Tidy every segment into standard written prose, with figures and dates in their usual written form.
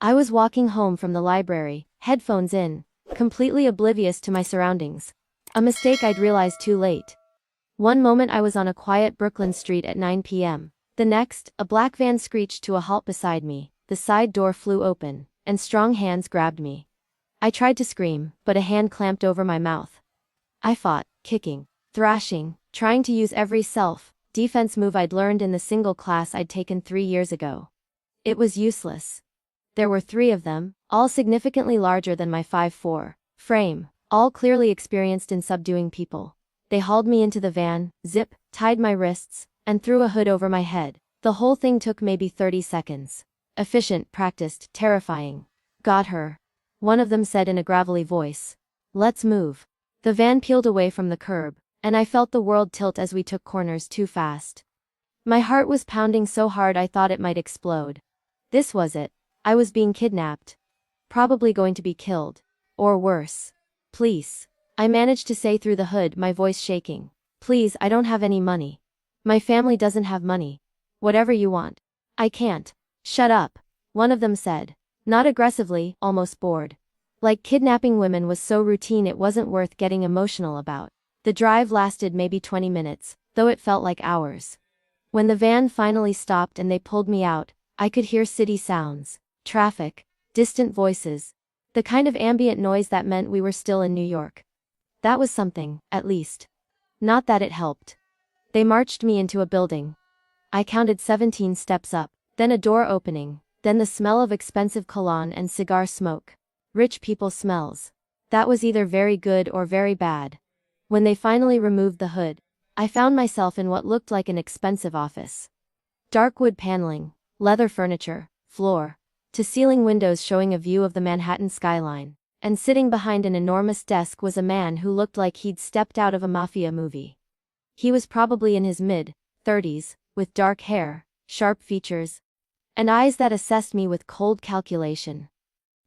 I was walking home from the library, headphones in, completely oblivious to my surroundings. A mistake I'd realized too late. One moment I was on a quiet Brooklyn street at 9 p.m. The next, a black van screeched to a halt beside me, the side door flew open, and strong hands grabbed me. I tried to scream, but a hand clamped over my mouth. I fought, kicking, thrashing, trying to use every self-defense move I'd learned in the single class I'd taken 3 years ago. It was useless. There were 3 of them, all significantly larger than my 5'4" frame, all clearly experienced in subduing people. They hauled me into the van, tied my wrists, and threw a hood over my head. The whole thing took maybe 30 seconds. Efficient, practiced, terrifying. Got her. One of them said in a gravelly voice. Let's move. The van peeled away from the curb, and I felt the world tilt as we took corners too fast. My heart was pounding so hard I thought it might explode. This was it. I was being kidnapped. Probably going to be killed. Or worse. Please. I managed to say through the hood, my voice shaking. Please, I don't have any money. My family doesn't have money. Whatever you want. I can't. Shut up. One of them said. Not aggressively, almost bored. Like kidnapping women was so routine it wasn't worth getting emotional about. The drive lasted maybe 20 minutes, though it felt like hours. When the van finally stopped and they pulled me out, I could hear city sounds, traffic, distant voices. The kind of ambient noise that meant we were still in New York. That was something, at least. Not that it helped. They marched me into a building. I counted 17 steps up, then a door opening, then the smell of expensive cologne and cigar smoke. Rich people smells. That was either very good or very bad. When they finally removed the hood, I found myself in what looked like an expensive office. Dark wood paneling, leather furniture, floor-to-ceiling windows showing a view of the Manhattan skyline, and sitting behind an enormous desk was a man who looked like he'd stepped out of a Mafia movie. He was probably in his mid-30s, with dark hair, sharp features, and eyes that assessed me with cold calculation.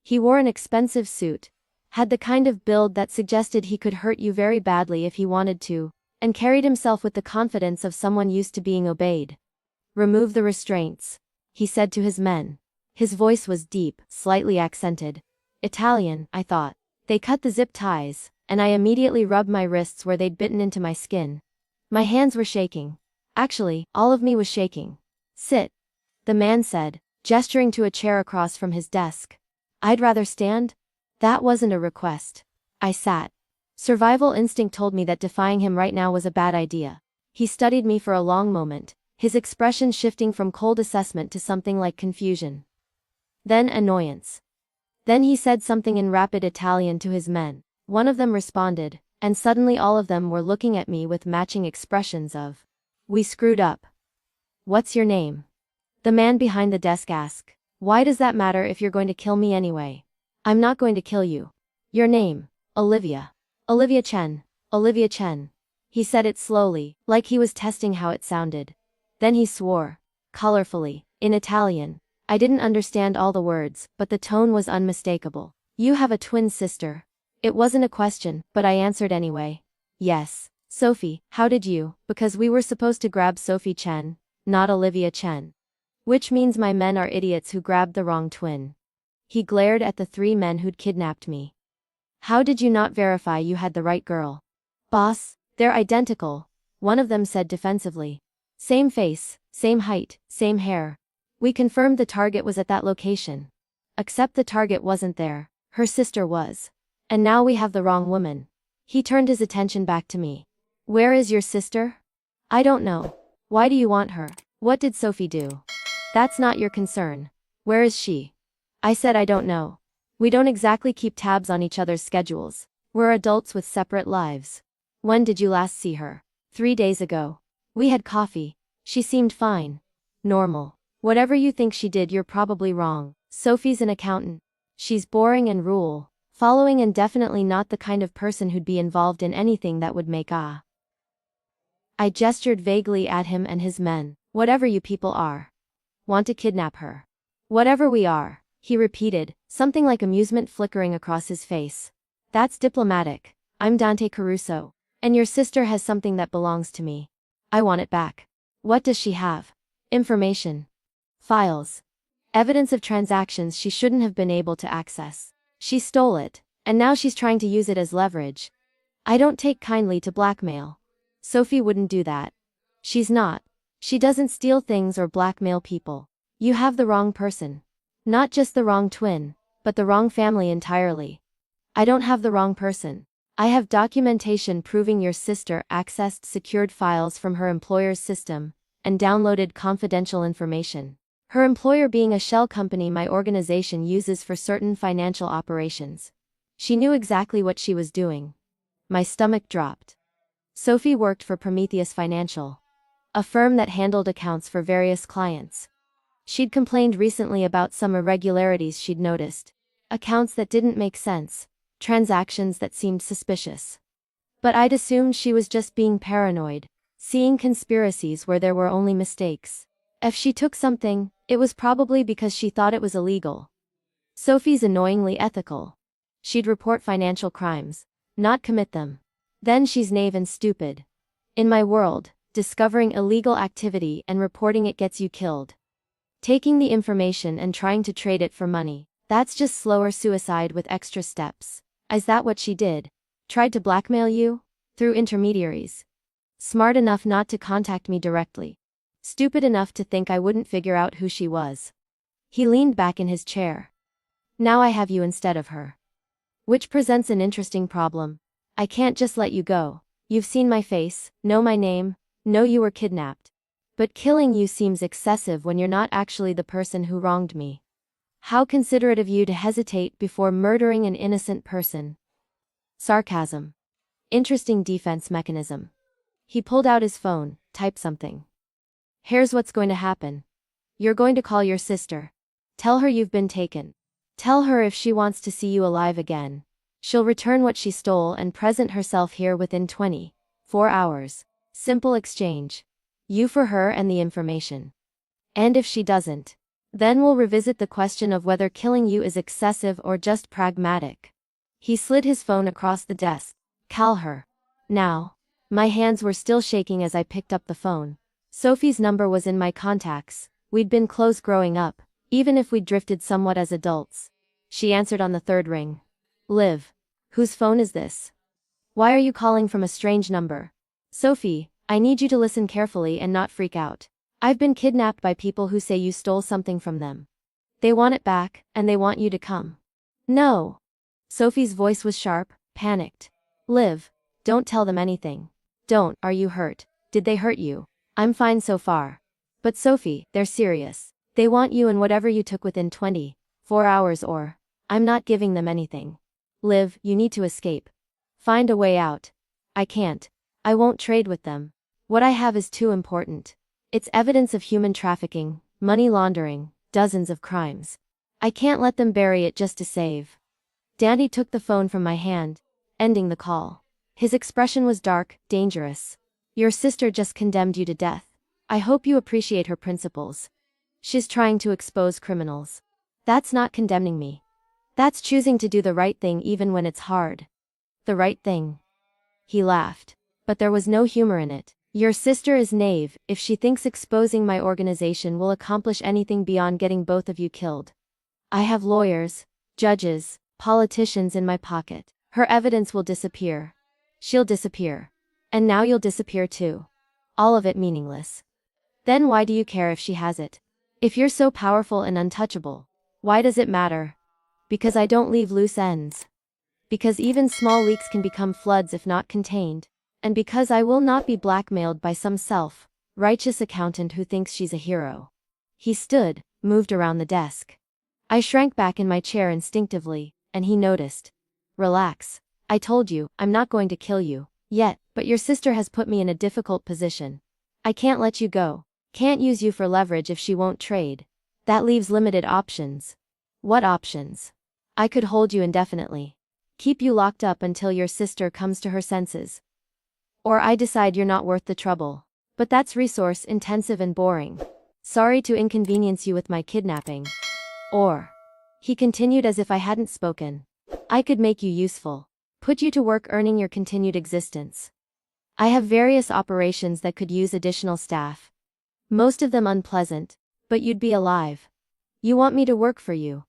He wore an expensive suit, had the kind of build that suggested he could hurt you very badly if he wanted to, and carried himself with the confidence of someone used to being obeyed. Remove the restraints, he said to his men. His voice was deep, slightly accented. Italian, I thought. They cut the zip ties, and I immediately rubbed my wrists where they'd bitten into my skin. My hands were shaking. Actually, all of me was shaking. Sit. The man said, gesturing to a chair across from his desk. I'd rather stand? That wasn't a request. I sat. Survival instinct told me that defying him right now was a bad idea. He studied me for a long moment, his expression shifting from cold assessment to something like confusion. Then annoyance. Then he said something in rapid Italian to his men. One of them responded, and suddenly all of them were looking at me with matching expressions of, "We screwed up." "What's your name?" The man behind the desk asked. "Why does that matter if you're going to kill me anyway?" "I'm not going to kill you." "Your name?" "Olivia. Olivia Chen. Olivia Chen." He said it slowly, like he was testing how it sounded. Then he swore, colorfully, in Italian. I didn't understand all the words, but the tone was unmistakable. "You have a twin sister." It wasn't a question, but I answered anyway. "Yes. Sophie, how did you?" Because we were supposed to grab Sophie Chen, not Olivia Chen. Which means my men are idiots who grabbed the wrong twin. He glared at the 3 men who'd kidnapped me. "How did you not verify you had the right girl?" "Boss, they're identical," one of them said defensively. "Same face, same height, same hair. We confirmed the target was at that location. Except the target wasn't there, her sister was. And now we have the wrong woman." He turned his attention back to me. "Where is your sister?" "I don't know." "Why do you want her? What did Sophie do?" "That's not your concern. Where is she?" I said I don't know. We don't exactly keep tabs on each other's schedules. We're adults with separate lives. "When did you last see her?" 3 days ago. We had coffee. She seemed fine. Normal. Whatever you think she did, you're probably wrong. Sophie's an accountant. She's boring and rule-following and definitely not the kind of person who'd be involved in anything that would make I gestured vaguely at him and his men. "Whatever you people are. Want to kidnap her." "Whatever we are," he repeated, something like amusement flickering across his face. "That's diplomatic. I'm Dante Caruso. And your sister has something that belongs to me. I want it back." "What does she have?" "Information. Files. Evidence of transactions she shouldn't have been able to access. She stole it, and now she's trying to use it as leverage. I don't take kindly to blackmail. Sophie wouldn't do that. She's not. She doesn't steal things or blackmail people. You have the wrong person. Not just the wrong twin, but the wrong family entirely. I don't have the wrong person. I have documentation proving your sister accessed secured files from her employer's system and downloaded confidential information. Her employer being a shell company my organization uses for certain financial operations. She knew exactly what she was doing. My stomach dropped. Sophie worked for Prometheus Financial, a firm that handled accounts for various clients. She'd complained recently about some irregularities she'd noticed. Accounts that didn't make sense. Transactions that seemed suspicious. But I'd assumed she was just being paranoid, seeing conspiracies where there were only mistakes. If she took something, it was probably because she thought it was illegal. Sophie's annoyingly ethical. She'd report financial crimes, not commit them. Then she's naive and stupid. In my world, discovering illegal activity and reporting it gets you killed. Taking the information and trying to trade it for money, that's just slower suicide with extra steps. Is that what she did? Tried to blackmail you? Through intermediaries. Smart enough not to contact me directly. Stupid enough to think I wouldn't figure out who she was. He leaned back in his chair. Now I have you instead of her. Which presents an interesting problem. I can't just let you go. You've seen my face, know my name, know you were kidnapped. But killing you seems excessive when you're not actually the person who wronged me. How considerate of you to hesitate before murdering an innocent person. Sarcasm. Interesting defense mechanism. He pulled out his phone, typed something. Here's what's going to happen. You're going to call your sister. Tell her you've been taken. Tell her if she wants to see you alive again, she'll return what she stole and present herself here within 24 hours. Simple exchange. You for her and the information. And if she doesn't, then we'll revisit the question of whether killing you is excessive or just pragmatic. He slid his phone across the desk. Call her. Now. My hands were still shaking as I picked up the phone. Sophie's number was in my contacts. We'd been close growing up, even if we'd drifted somewhat as adults. She answered on the third ring. Liv. Whose phone is this? Why are you calling from a strange number? Sophie, I need you to listen carefully and not freak out. I've been kidnapped by people who say you stole something from them. They want it back, and they want you to come. No. Sophie's voice was sharp, panicked. Liv, don't tell them anything. Don't. Are you hurt? Did they hurt you? I'm fine so far. But Sophie, they're serious. They want you and whatever you took within 24 hours or... I'm not giving them anything. Liv, you need to escape. Find a way out. I can't. I won't trade with them. What I have is too important. It's evidence of human trafficking, money laundering, dozens of crimes. I can't let them bury it just to save. Danny took the phone from my hand, ending the call. His expression was dark, dangerous. Your sister just condemned you to death. I hope you appreciate her principles. She's trying to expose criminals. That's not condemning me. That's choosing to do the right thing even when it's hard. The right thing. He laughed. But there was no humor in it. Your sister is naive if she thinks exposing my organization will accomplish anything beyond getting both of you killed. I have lawyers, judges, politicians in my pocket. Her evidence will disappear. She'll disappear. And now you'll disappear too. All of it meaningless. Then why do you care if she has it? If you're so powerful and untouchable, why does it matter? Because I don't leave loose ends. Because even small leaks can become floods if not contained. And because I will not be blackmailed by some self-righteous accountant who thinks she's a hero. He stood, moved around the desk. I shrank back in my chair instinctively, and he noticed. Relax. I told you, I'm not going to kill you, yet, but your sister has put me in a difficult position. I can't let you go. Can't use you for leverage if she won't trade. That leaves limited options. What options? I could hold you indefinitely. Keep you locked up until your sister comes to her senses. Or I decide you're not worth the trouble. But that's resource intensive and boring. Sorry to inconvenience you with my kidnapping. Or, he continued as if I hadn't spoken. I could make you useful. Put you to work earning your continued existence. I have various operations that could use additional staff. Most of them unpleasant, but you'd be alive. You want me to work for you?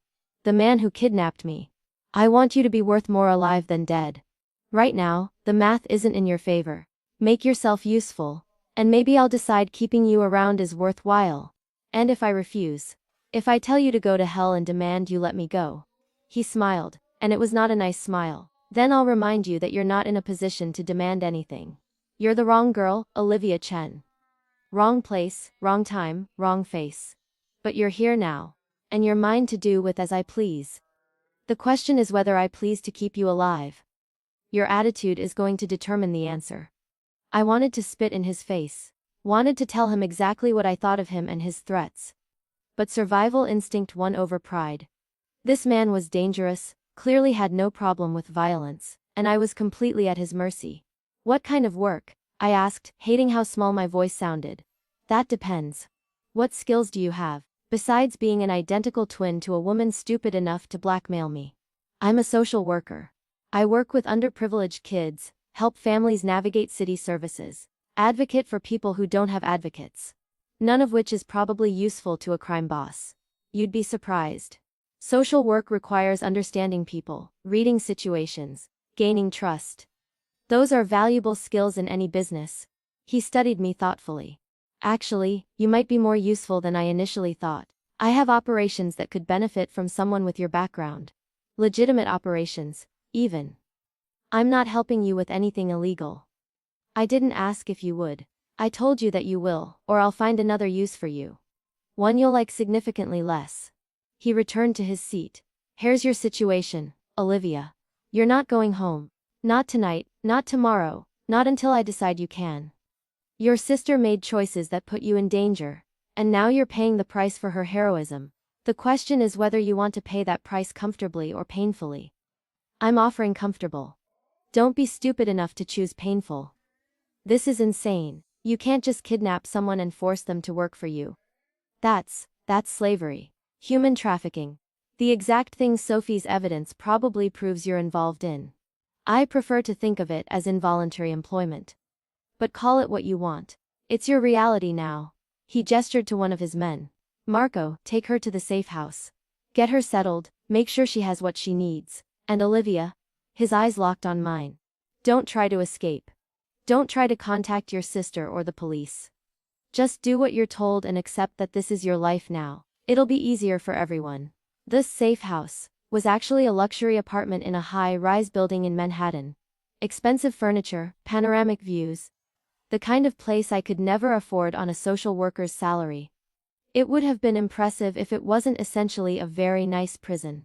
The man who kidnapped me. I want you to be worth more alive than dead. Right now, the math isn't in your favor. Make yourself useful, and maybe I'll decide keeping you around is worthwhile. And if I refuse? If I tell you to go to hell and demand you let me go? He smiled, and it was not a nice smile. Then I'll remind you that you're not in a position to demand anything. You're the wrong girl, Olivia Chen. Wrong place, wrong time, wrong face. But you're here now, and you're mine to do with as I please. The question is whether I please to keep you alive. Your attitude is going to determine the answer. I wanted to spit in his face. Wanted to tell him exactly what I thought of him and his threats. But survival instinct won over pride. This man was dangerous, clearly had no problem with violence, and I was completely at his mercy. What kind of work? I asked, hating how small my voice sounded. That depends. What skills do you have, besides being an identical twin to a woman stupid enough to blackmail me? I'm a social worker. I work with underprivileged kids, help families navigate city services, advocate for people who don't have advocates. None of which is probably useful to a crime boss. You'd be surprised. Social work requires understanding people, reading situations, gaining trust. Those are valuable skills in any business. He studied me thoughtfully. Actually, you might be more useful than I initially thought. I have operations that could benefit from someone with your background. Legitimate operations, even. I'm not helping you with anything illegal. I didn't ask if you would. I told you that you will, or I'll find another use for you. One you'll like significantly less. He returned to his seat. Here's your situation, Olivia. You're not going home. Not tonight, not tomorrow, not until I decide you can. Your sister made choices that put you in danger, and now you're paying the price for her heroism. The question is whether you want to pay that price comfortably or painfully. I'm offering comfortable. Don't be stupid enough to choose painful. This is insane. You can't just kidnap someone and force them to work for you. That's slavery. Human trafficking. The exact thing Sophie's evidence probably proves you're involved in. I prefer to think of it as involuntary employment. But call it what you want. It's your reality now. He gestured to one of his men. Marco, take her to the safe house. Get her settled, make sure she has what she needs. And Olivia? His eyes locked on mine. Don't try to escape. Don't try to contact your sister or the police. Just do what you're told and accept that this is your life now. It'll be easier for everyone. This safe house was actually a luxury apartment in a high-rise building in Manhattan. Expensive furniture, panoramic views. The kind of place I could never afford on a social worker's salary. It would have been impressive if it wasn't essentially a very nice prison.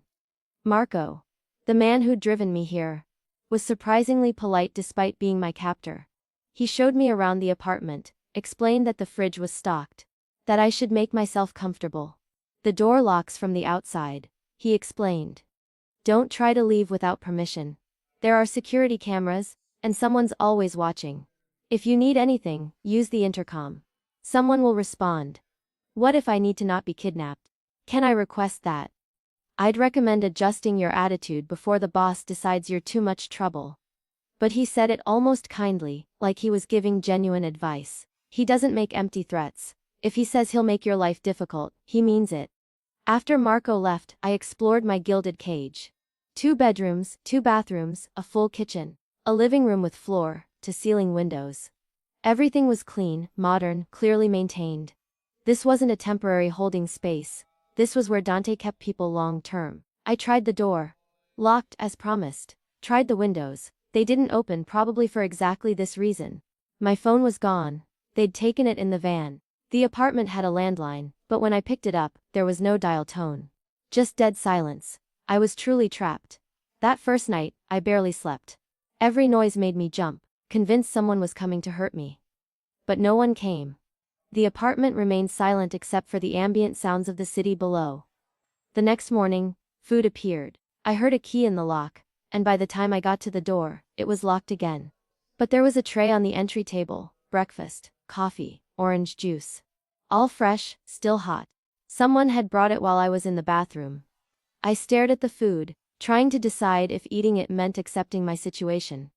Marco, the man who'd driven me here, was surprisingly polite despite being my captor. He showed me around the apartment, explained that the fridge was stocked, that I should make myself comfortable. The door locks from the outside, he explained. Don't try to leave without permission. There are security cameras, and someone's always watching. If you need anything, use the intercom. Someone will respond. What if I need to not be kidnapped? Can I request that? I'd recommend adjusting your attitude before the boss decides you're too much trouble. But he said it almost kindly, like he was giving genuine advice. He doesn't make empty threats. If he says he'll make your life difficult, he means it. After Marco left, I explored my gilded cage. 2 bedrooms, 2 bathrooms, a full kitchen, a living room with floor-to-ceiling windows. Everything was clean, modern, clearly maintained. This wasn't a temporary holding space. This was where Dante kept people long-term. I tried the door. Locked, as promised. Tried the windows. They didn't open, probably for exactly this reason. My phone was gone. They'd taken it in the van. The apartment had a landline, but when I picked it up, there was no dial tone. Just dead silence. I was truly trapped. That first night, I barely slept. Every noise made me jump, convinced someone was coming to hurt me. But no one came. The apartment remained silent except for the ambient sounds of the city below. The next morning, food appeared. I heard a key in the lock, and by the time I got to the door, it was locked again. But there was a tray on the entry table, breakfast, coffee, orange juice. All fresh, still hot. Someone had brought it while I was in the bathroom. I stared at the food, trying to decide if eating it meant accepting my situation.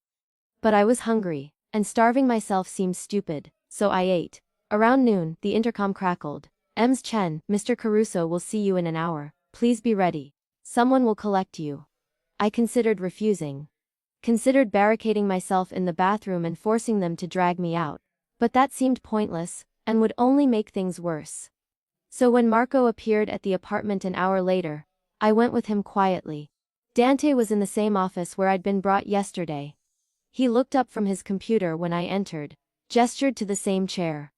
But I was hungry, and starving myself seemed stupid, so I ate. Around noon, the intercom crackled. Ms. Chen, Mr. Caruso will see you in an hour. Please be ready. Someone will collect you. I considered refusing. Considered barricading myself in the bathroom and forcing them to drag me out. But that seemed pointless, and would only make things worse. So when Marco appeared at the apartment an hour later, I went with him quietly. Dante was in the same office where I'd been brought yesterday. He looked up from his computer when I entered, gestured to the same chair.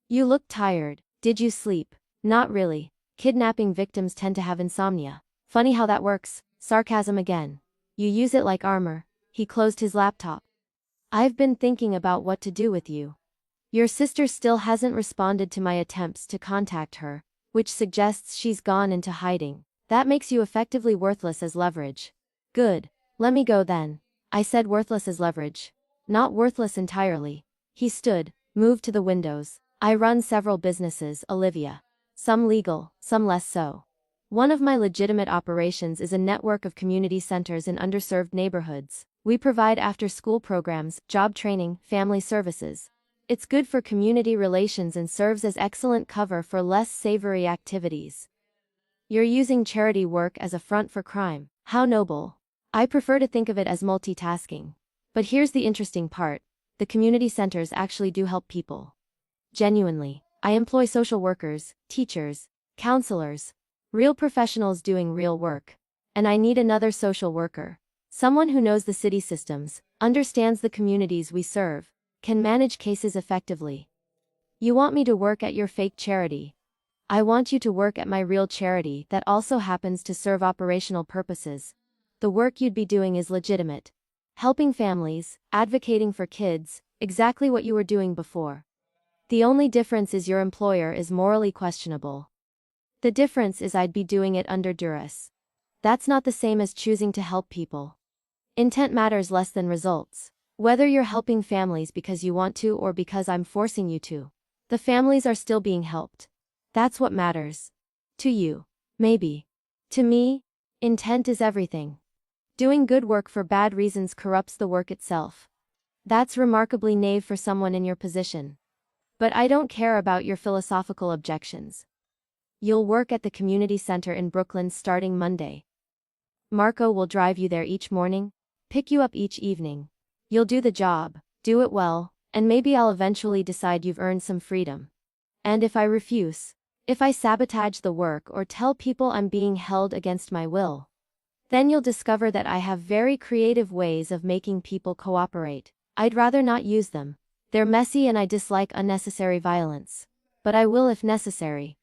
You look tired. Did you sleep? Not really. Kidnapping victims tend to have insomnia. Funny how that works. Sarcasm again. You use it like armor. He closed his laptop. I've been thinking about what to do with you. Your sister still hasn't responded to my attempts to contact her, which suggests she's gone into hiding. That makes you effectively worthless as leverage. Good. Let me go then. I said worthless as leverage. Not worthless entirely. He stood, moved to the windows. I run several businesses, Olivia. Some legal, some less so. One of my legitimate operations is a network of community centers in underserved neighborhoods. We provide after-school programs, job training, family services. It's good for community relations and serves as excellent cover for less savory activities. You're using charity work as a front for crime. How noble. I prefer to think of it as multitasking. But here's the interesting part. The community centers actually do help people. Genuinely. I employ social workers, teachers, counselors, real professionals doing real work. And I need another social worker. Someone who knows the city systems, understands the communities we serve, can manage cases effectively. You want me to work at your fake charity. I want you to work at my real charity that also happens to serve operational purposes. The work you'd be doing is legitimate. Helping families, advocating for kids, exactly what you were doing before. The only difference is your employer is morally questionable. The difference is I'd be doing it under duress. That's not the same as choosing to help people. Intent matters less than results. Whether you're helping families because you want to or because I'm forcing you to, the families are still being helped. That's what matters. To you, maybe. To me, intent is everything. Doing good work for bad reasons corrupts the work itself. That's remarkably naive for someone in your position. But I don't care about your philosophical objections. You'll work at the community center in Brooklyn starting Monday. Marco will drive you there each morning, pick you up each evening. You'll do the job, do it well, and maybe I'll eventually decide you've earned some freedom. And if I refuse, if I sabotage the work or tell people I'm being held against my will, then you'll discover that I have very creative ways of making people cooperate. I'd rather not use them. They're messy and I dislike unnecessary violence. But I will if necessary.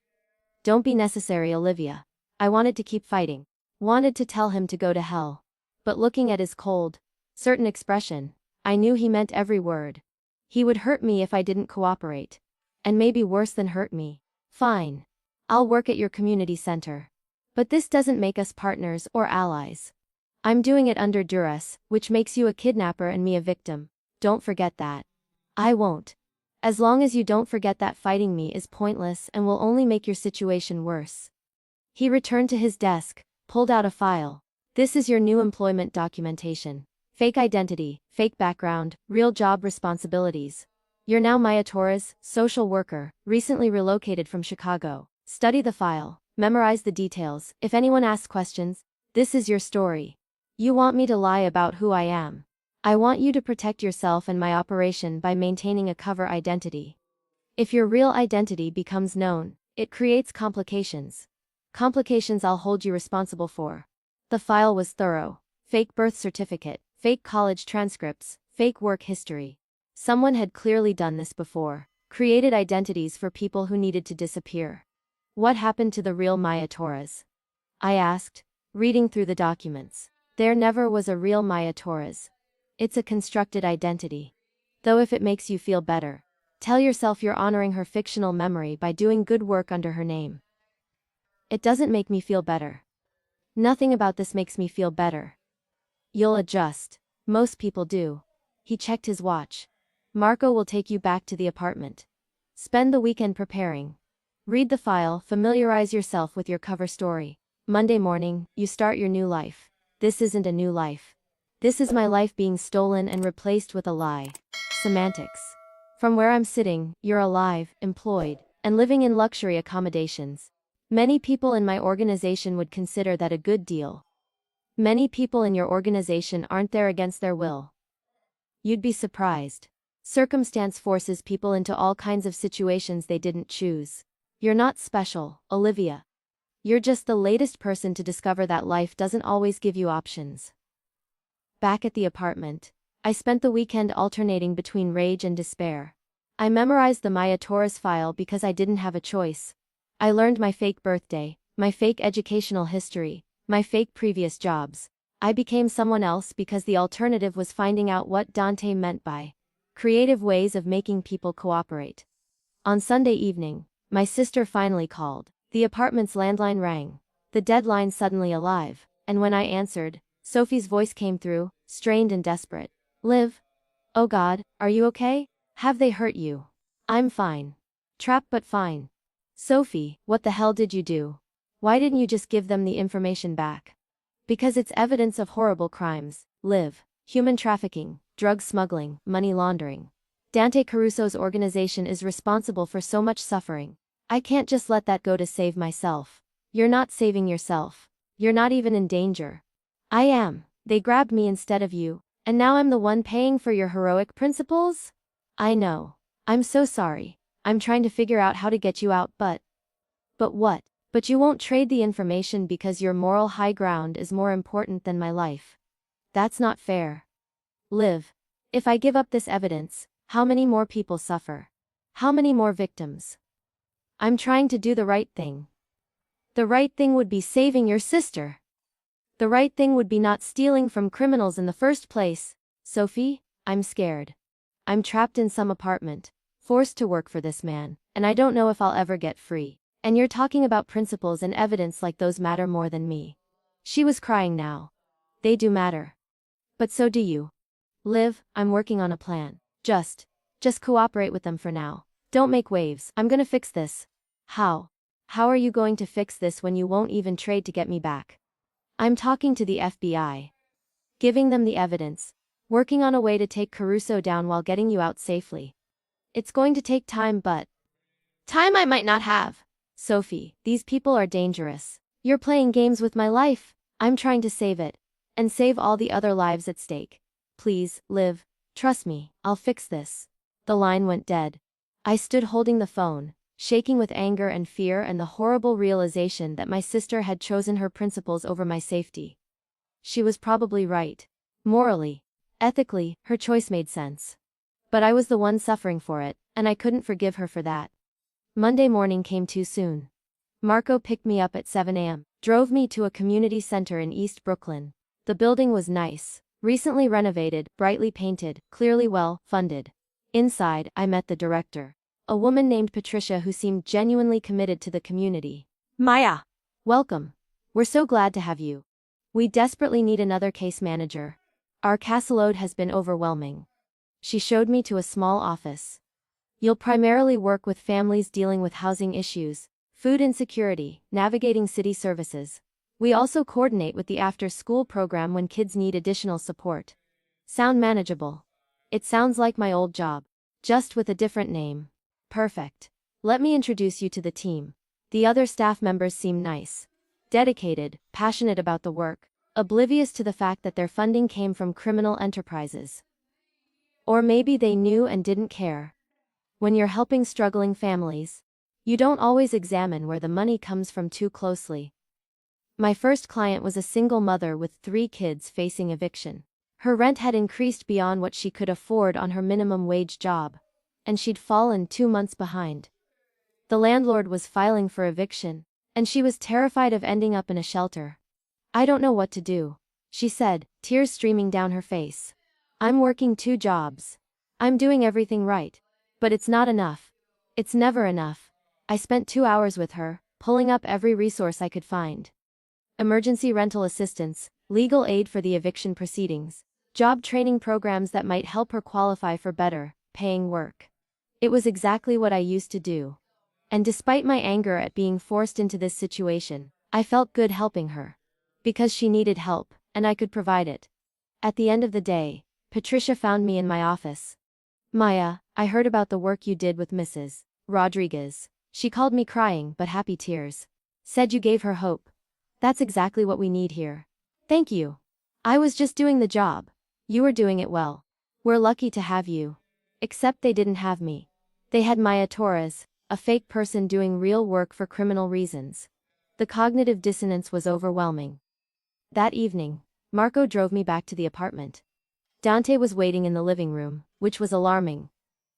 Don't be necessary, Olivia. I wanted to keep fighting. Wanted to tell him to go to hell. But looking at his cold, certain expression, I knew he meant every word. He would hurt me if I didn't cooperate. And maybe worse than hurt me. Fine. I'll work at your community center. But this doesn't make us partners or allies. I'm doing it under duress, which makes you a kidnapper and me a victim. Don't forget that. I won't. As long as you don't forget that fighting me is pointless and will only make your situation worse. He returned to his desk, pulled out a file. This is your new employment documentation. Fake identity, fake background, real job responsibilities. You're now Maya Torres, social worker, recently relocated from Chicago. Study the file, memorize the details. If anyone asks questions, this is your story. You want me to lie about who I am. I want you to protect yourself and my operation by maintaining a cover identity. If your real identity becomes known, it creates complications. Complications I'll hold you responsible for. The file was thorough. Fake birth certificate, fake college transcripts, fake work history. Someone had clearly done this before, created identities for people who needed to disappear. What happened to the real Maya Torres? I asked, reading through the documents. There never was a real Maya Torres. It's a constructed identity. Though if it makes you feel better, tell yourself you're honoring her fictional memory by doing good work under her name. It doesn't make me feel better. Nothing about this makes me feel better. You'll adjust. Most people do. He checked his watch. Marco will take you back to the apartment. Spend the weekend preparing. Read the file, familiarize yourself with your cover story. Monday morning, you start your new life. This isn't a new life. This is my life being stolen and replaced with a lie. Semantics. From where I'm sitting, you're alive, employed, and living in luxury accommodations. Many people in my organization would consider that a good deal. Many people in your organization aren't there against their will. You'd be surprised. Circumstance forces people into all kinds of situations they didn't choose. You're not special, Olivia. You're just the latest person to discover that life doesn't always give you options. Back at the apartment, I spent the weekend alternating between rage and despair. I memorized the Maya Torres file because I didn't have a choice. I learned my fake birthday, my fake educational history, my fake previous jobs. I became someone else because the alternative was finding out what Dante meant by creative ways of making people cooperate. On Sunday evening, my sister finally called. The apartment's landline rang. The deadline suddenly alive, and when I answered, Sophie's voice came through, strained and desperate. Liv? Oh God, are you okay? Have they hurt you? I'm fine. Trapped but fine. Sophie, what the hell did you do? Why didn't you just give them the information back? Because it's evidence of horrible crimes, Liv. Human trafficking, drug smuggling, money laundering. Dante Caruso's organization is responsible for so much suffering. I can't just let that go to save myself. You're not saving yourself. You're not even in danger. I am. They grabbed me instead of you, and now I'm the one paying for your heroic principles? I know. I'm so sorry. I'm trying to figure out how to get you out, but what? But you won't trade the information because your moral high ground is more important than my life. That's not fair. Liv. If I give up this evidence, how many more people suffer? How many more victims? I'm trying to do the right thing. The right thing would be saving your sister. The right thing would be not stealing from criminals in the first place. Sophie, I'm scared. I'm trapped in some apartment, forced to work for this man, and I don't know if I'll ever get free. And you're talking about principles and evidence like those matter more than me. She was crying now. They do matter. But so do you. Liv, I'm working on a plan. Just cooperate with them for now. Don't make waves. I'm gonna fix this. How? How are you going to fix this when you won't even trade to get me back? I'm talking to the FBI. Giving them the evidence. Working on a way to take Caruso down while getting you out safely. It's going to take time, but time I might not have. Sophie, these people are dangerous. You're playing games with my life. I'm trying to save it. And save all the other lives at stake. Please, Liv. Trust me, I'll fix this. The line went dead. I stood holding the phone, shaking with anger and fear and the horrible realization that my sister had chosen her principles over my safety. She was probably right. Morally, ethically, her choice made sense. But I was the one suffering for it, and I couldn't forgive her for that. Monday morning came too soon. Marco picked me up at 7 a.m., drove me to a community center in East Brooklyn. The building was nice, recently renovated, brightly painted, clearly well-funded. Inside, I met the director. A woman named Patricia who seemed genuinely committed to the community. Maya! Welcome. We're so glad to have you. We desperately need another case manager. Our caseload has been overwhelming. She showed me to a small office. You'll primarily work with families dealing with housing issues, food insecurity, navigating city services. We also coordinate with the after-school program when kids need additional support. Sound manageable? It sounds like my old job, just with a different name. Perfect. Let me introduce you to the team. The other staff members seem nice, dedicated, passionate about the work, oblivious to the fact that their funding came from criminal enterprises. Or maybe they knew and didn't care. When you're helping struggling families, you don't always examine where the money comes from too closely. My first client was a single mother with 3 kids facing eviction. Her rent had increased beyond what she could afford on her minimum wage job, and she'd fallen 2 months behind. The landlord was filing for eviction, and she was terrified of ending up in a shelter. I don't know what to do, she said, tears streaming down her face. I'm working 2 jobs. I'm doing everything right. But it's not enough. It's never enough. I spent 2 hours with her, pulling up every resource I could find. Emergency rental assistance, legal aid for the eviction proceedings, job training programs that might help her qualify for better, paying work. It was exactly what I used to do. And despite my anger at being forced into this situation, I felt good helping her. Because she needed help, and I could provide it. At the end of the day, Patricia found me in my office. Maya, I heard about the work you did with Mrs. Rodriguez. She called me crying but happy tears. Said you gave her hope. That's exactly what we need here. Thank you. I was just doing the job. You were doing it well. We're lucky to have you. Except they didn't have me. They had Maya Torres, a fake person doing real work for criminal reasons. The cognitive dissonance was overwhelming. That evening, Marco drove me back to the apartment. Dante was waiting in the living room, which was alarming.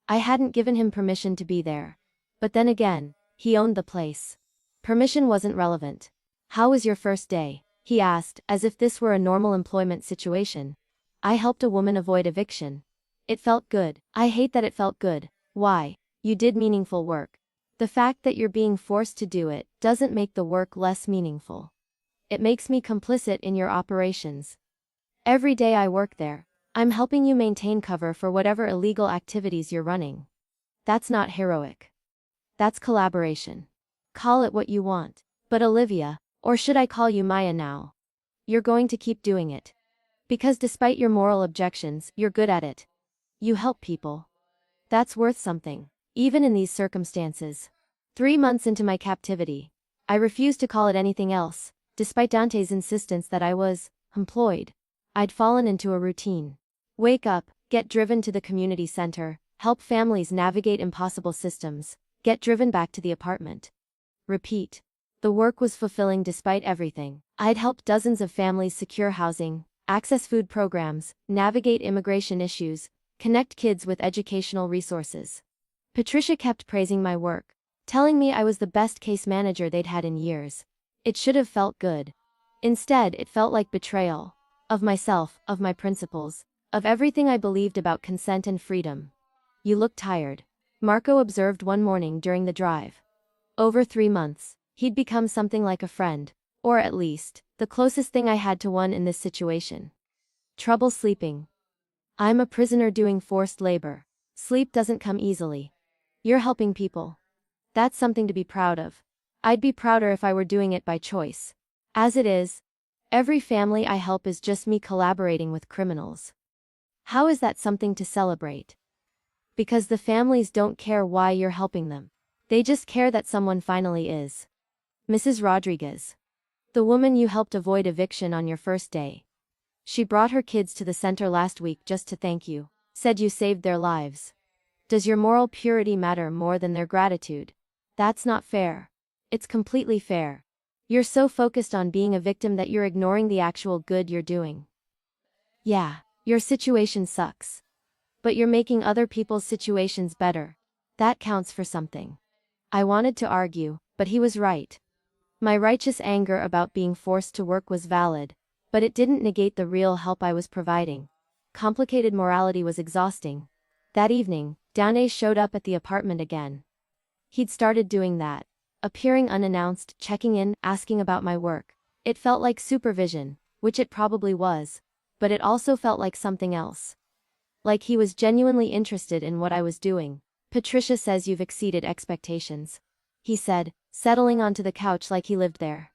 I hadn't given him permission to be there. But then again, he owned the place. Permission wasn't relevant. How was your first day? He asked, as if this were a normal employment situation. I helped a woman avoid eviction. It felt good. I hate that it felt good. Why? You did meaningful work. The fact that you're being forced to do it doesn't make the work less meaningful. It makes me complicit in your operations. Every day I work there, I'm helping you maintain cover for whatever illegal activities you're running. That's not heroic. That's collaboration. Call it what you want. But Olivia, or should I call you Maya now? You're going to keep doing it. Because despite your moral objections, you're good at it. You help people. That's worth something, even in these circumstances. 3 months into my captivity, I refused to call it anything else, despite Dante's insistence that I was employed. I'd fallen into a routine. Wake up, get driven to the community center, help families navigate impossible systems, get driven back to the apartment. Repeat. The work was fulfilling despite everything. I'd helped dozens of families secure housing, access food programs, navigate immigration issues, connect kids with educational resources. Patricia kept praising my work, telling me I was the best case manager they'd had in years. It should have felt good. Instead, it felt like betrayal. Of myself, of my principles, of everything I believed about consent and freedom. You look tired, Marco observed one morning during the drive. Over 3 months, he'd become something like a friend, or at least, the closest thing I had to one in this situation. Trouble sleeping. I'm a prisoner doing forced labor. Sleep doesn't come easily. You're helping people. That's something to be proud of. I'd be prouder if I were doing it by choice. As it is, every family I help is just me collaborating with criminals. How is that something to celebrate? Because the families don't care why you're helping them. They just care that someone finally is. Mrs. Rodriguez. The woman you helped avoid eviction on your first day. She brought her kids to the center last week just to thank you. Said you saved their lives. Does your moral purity matter more than their gratitude? That's not fair. It's completely fair. You're so focused on being a victim that you're ignoring the actual good you're doing. Yeah, your situation sucks. But you're making other people's situations better. That counts for something. I wanted to argue, but he was right. My righteous anger about being forced to work was valid, but it didn't negate the real help I was providing. Complicated morality was exhausting. That evening, Dante showed up at the apartment again. He'd started doing that. Appearing unannounced, checking in, asking about my work. It felt like supervision, which it probably was, but it also felt like something else. Like he was genuinely interested in what I was doing. Patricia says you've exceeded expectations. He said, settling onto the couch like he lived there.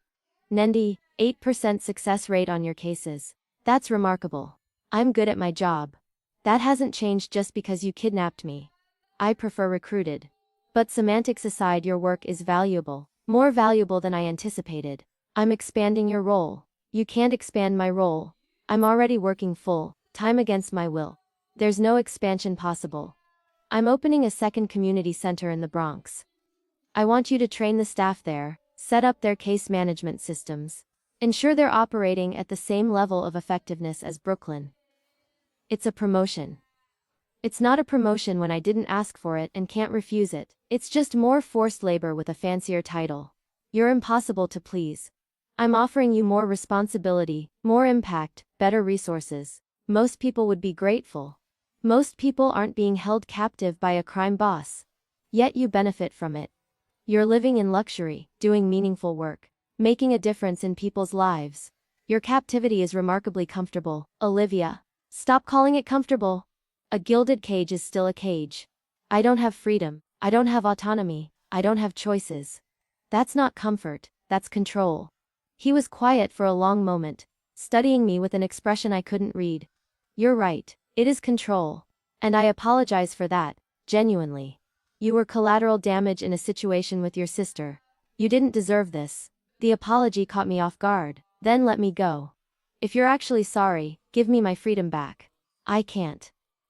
Nendi, 8% success rate on your cases. That's remarkable. I'm good at my job. That hasn't changed just because you kidnapped me. I prefer recruited. But semantics aside, your work is valuable. More valuable than I anticipated. I'm expanding your role. You can't expand my role. I'm already working full time against my will. There's no expansion possible. I'm opening a second community center in the Bronx. I want you to train the staff there, set up their case management systems, ensure they're operating at the same level of effectiveness as Brooklyn. It's a promotion. It's not a promotion when I didn't ask for it and can't refuse it. It's just more forced labor with a fancier title. You're impossible to please. I'm offering you more responsibility, more impact, better resources. Most people would be grateful. Most people aren't being held captive by a crime boss. Yet you benefit from it. You're living in luxury, doing meaningful work, making a difference in people's lives. Your captivity is remarkably comfortable, Olivia. Stop calling it comfortable. A gilded cage is still a cage. I don't have freedom. I don't have autonomy. I don't have choices. That's not comfort, that's control. He was quiet for a long moment, studying me with an expression I couldn't read. You're right, it is control. And I apologize for that, genuinely. You were collateral damage in a situation with your sister. You didn't deserve this. The apology caught me off guard. Then let me go. If you're actually sorry, give me my freedom back. I can't.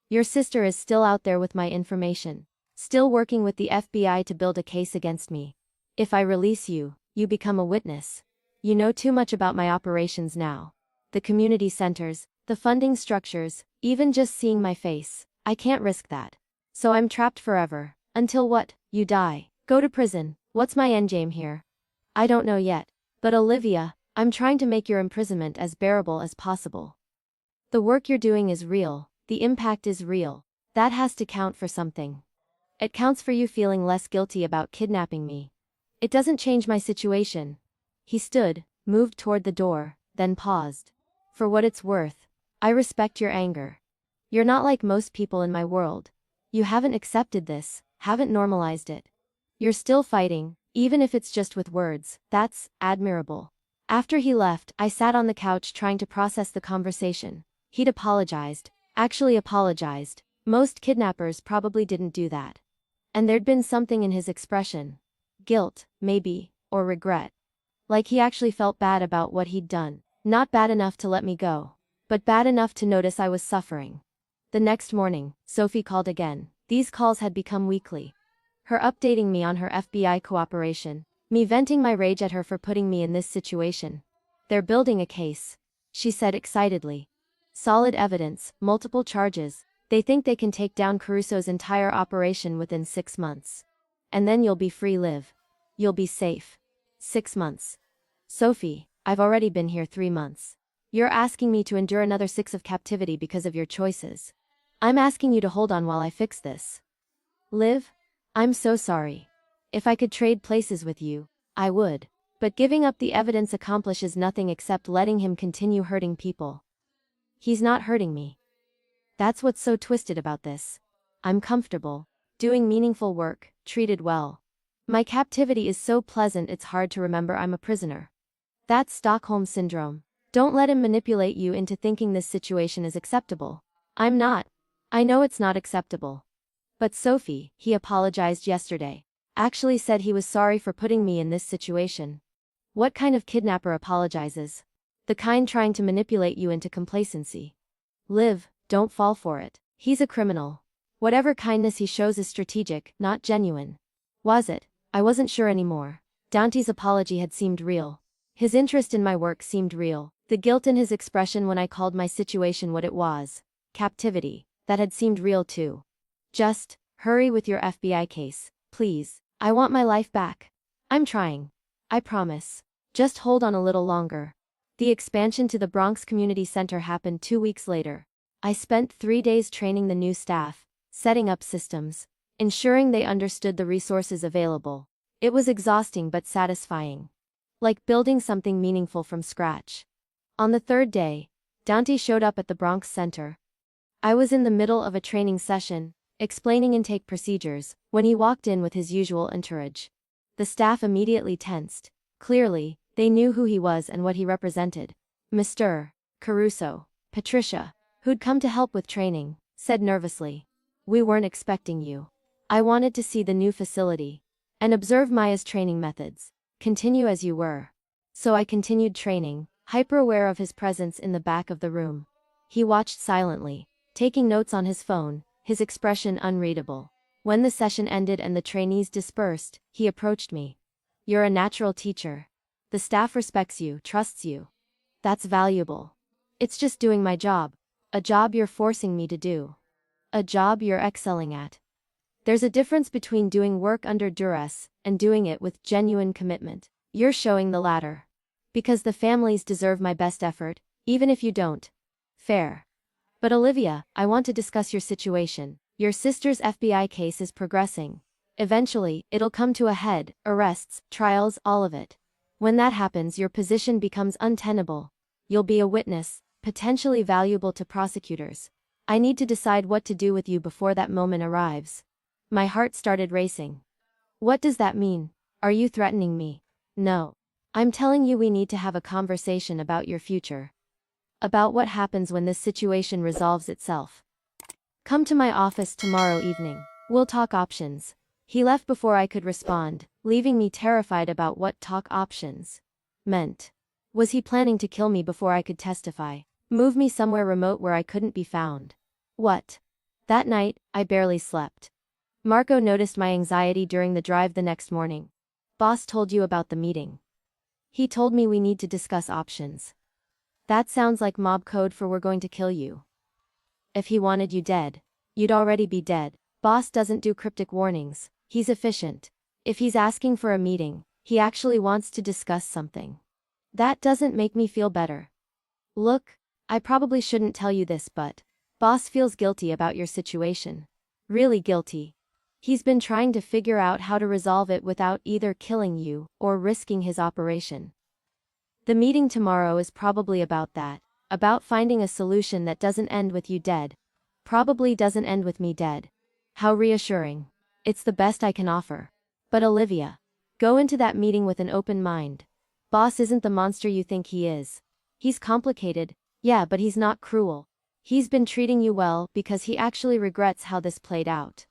Your sister is still out there with my information. Still working with the FBI to build a case against me. If I release you, you become a witness. You know too much about my operations now. The community centers, the funding structures, even just seeing my face. I can't risk that. So I'm trapped forever. Until what? You die. Go to prison. What's my endgame here? I don't know yet. But Olivia, I'm trying to make your imprisonment as bearable as possible. The work you're doing is real. The impact is real. That has to count for something. It counts for you feeling less guilty about kidnapping me. It doesn't change my situation. He stood, moved toward the door, then paused. For what it's worth, I respect your anger. You're not like most people in my world. You haven't accepted this, haven't normalized it. You're still fighting, even if it's just with words. That's admirable. After he left, I sat on the couch trying to process the conversation. He'd apologized. Actually apologized. Most kidnappers probably didn't do that. And there'd been something in his expression. Guilt, maybe, or regret. Like he actually felt bad about what he'd done. Not bad enough to let me go, but bad enough to notice I was suffering. The next morning, Sophie called again. These calls had become weekly. Her updating me on her FBI cooperation, me venting my rage at her for putting me in this situation. They're building a case, she said excitedly. Solid evidence, multiple charges. They think they can take down Caruso's entire operation within 6 months. And then you'll be free, Liv. You'll be safe. 6 months. Sophie, I've already been here 3 months. You're asking me to endure another 6 of captivity because of your choices. I'm asking you to hold on while I fix this. Liv, I'm so sorry. If I could trade places with you, I would. But giving up the evidence accomplishes nothing except letting him continue hurting people. He's not hurting me. That's what's so twisted about this. I'm comfortable, doing meaningful work, treated well. My captivity is so pleasant it's hard to remember I'm a prisoner. That's Stockholm Syndrome. Don't let him manipulate you into thinking this situation is acceptable. I'm not. I know it's not acceptable. But Sophie, he apologized yesterday. Actually said he was sorry for putting me in this situation. What kind of kidnapper apologizes? The kind trying to manipulate you into complacency. Liv, don't fall for it. He's a criminal. Whatever kindness he shows is strategic, not genuine. Was it? I wasn't sure anymore. Dante's apology had seemed real. His interest in my work seemed real. The guilt in his expression when I called my situation what it was, captivity, that had seemed real too. Just, hurry with your FBI case, please. I want my life back. I'm trying. I promise. Just hold on a little longer. The expansion to the Bronx Community Center happened 2 weeks later. I spent 3 days training the new staff, setting up systems, ensuring they understood the resources available. It was exhausting but satisfying. Like building something meaningful from scratch. On the 3rd day, Dante showed up at the Bronx Center. I was in the middle of a training session, explaining intake procedures, when he walked in with his usual entourage. The staff immediately tensed. Clearly, they knew who he was and what he represented. Mr. Caruso, Patricia, who'd come to help with training, said nervously. We weren't expecting you. I wanted to see the new facility and observe Maya's training methods. Continue as you were. So I continued training, hyper-aware of his presence in the back of the room. He watched silently, taking notes on his phone, his expression unreadable. When the session ended and the trainees dispersed, he approached me. You're a natural teacher. The staff respects you, trusts you. That's valuable. It's just doing my job. A job you're forcing me to do. A job you're excelling at. There's a difference between doing work under duress and doing it with genuine commitment. You're showing the latter. Because the families deserve my best effort, even if you don't. Fair. But Olivia, I want to discuss your situation. Your sister's FBI case is progressing. Eventually, it'll come to a head, arrests, trials, all of it. When that happens, your position becomes untenable. You'll be a witness, potentially valuable to prosecutors. I need to decide what to do with you before that moment arrives. My heart started racing. What does that mean? Are you threatening me? No. I'm telling you we need to have a conversation about your future. About what happens when this situation resolves itself. Come to my office tomorrow evening. We'll talk options. He left before I could respond, leaving me terrified about what talk options meant. Was he planning to kill me before I could testify? Move me somewhere remote where I couldn't be found? What? That night, I barely slept. Marco noticed my anxiety during the drive the next morning. Boss told you about the meeting. He told me we need to discuss options. That sounds like mob code for we're going to kill you. If he wanted you dead, you'd already be dead. Boss doesn't do cryptic warnings, he's efficient. If he's asking for a meeting, he actually wants to discuss something. That doesn't make me feel better. Look, I probably shouldn't tell you this, but boss feels guilty about your situation. Really guilty. He's been trying to figure out how to resolve it without either killing you or risking his operation. The meeting tomorrow is probably about that, about finding a solution that doesn't end with you dead. Probably doesn't end with me dead. How reassuring. It's the best I can offer. But Olivia, go into that meeting with an open mind. Boss isn't the monster you think he is. He's complicated, yeah, but he's not cruel. He's been treating you well because he actually regrets how this played out.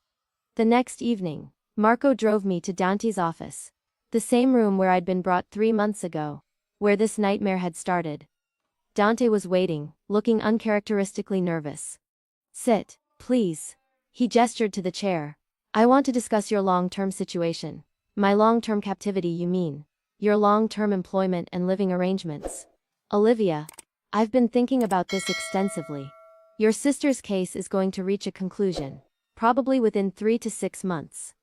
The next evening, Marco drove me to Dante's office. The same room where I'd been brought 3 months ago, where this nightmare had started. Dante was waiting, looking uncharacteristically nervous. Sit, please. He gestured to the chair. I want to discuss your long-term situation. My long-term captivity, you mean? Your long-term employment and living arrangements. Olivia, I've been thinking about this extensively. Your sister's case is going to reach a conclusion, probably within 3 to 6 months.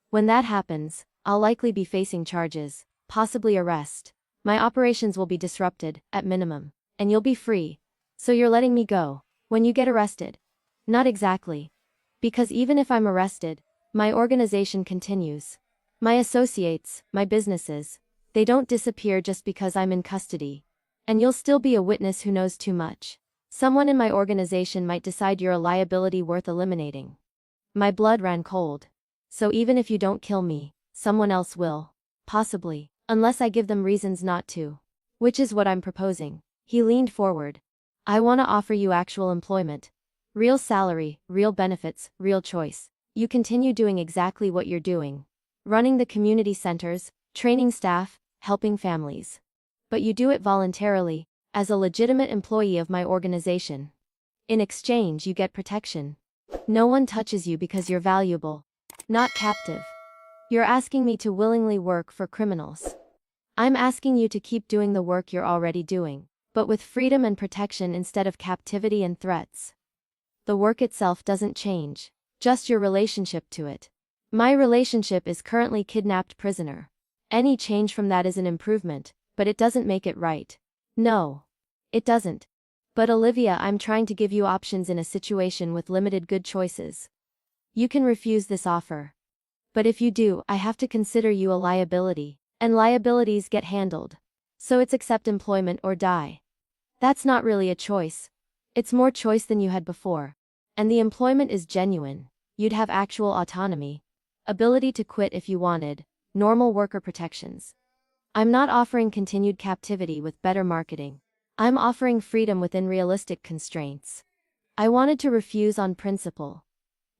When that happens, I'll likely be facing charges, possibly arrest. My operations will be disrupted, at minimum, and you'll be free. So you're letting me go when you get arrested? Not exactly. Because even if I'm arrested, my organization continues. My associates, my businesses, they don't disappear just because I'm in custody. And you'll still be a witness who knows too much. Someone in my organization might decide you're a liability worth eliminating. My blood ran cold. So even if you don't kill me, someone else will. Possibly, unless I give them reasons not to. Which is what I'm proposing. He leaned forward. I want to offer you actual employment. Real salary, real benefits, real choice. You continue doing exactly what you're doing. Running the community centers, training staff, helping families. But you do it voluntarily, as a legitimate employee of my organization. In exchange, you get protection. No one touches you because you're valuable. Not captive. You're asking me to willingly work for criminals. I'm asking you to keep doing the work you're already doing, but with freedom and protection instead of captivity and threats. The work itself doesn't change, just your relationship to it. My relationship is currently kidnapped prisoner. Any change from that is an improvement, but it doesn't make it right. No. It doesn't. But Olivia, I'm trying to give you options in a situation with limited good choices. You can refuse this offer. But if you do, I have to consider you a liability, and liabilities get handled. So it's accept employment or die. That's not really a choice. It's more choice than you had before. And the employment is genuine. You'd have actual autonomy. Ability to quit if you wanted. Normal worker protections. I'm not offering continued captivity with better marketing. I'm offering freedom within realistic constraints. I wanted to refuse on principle.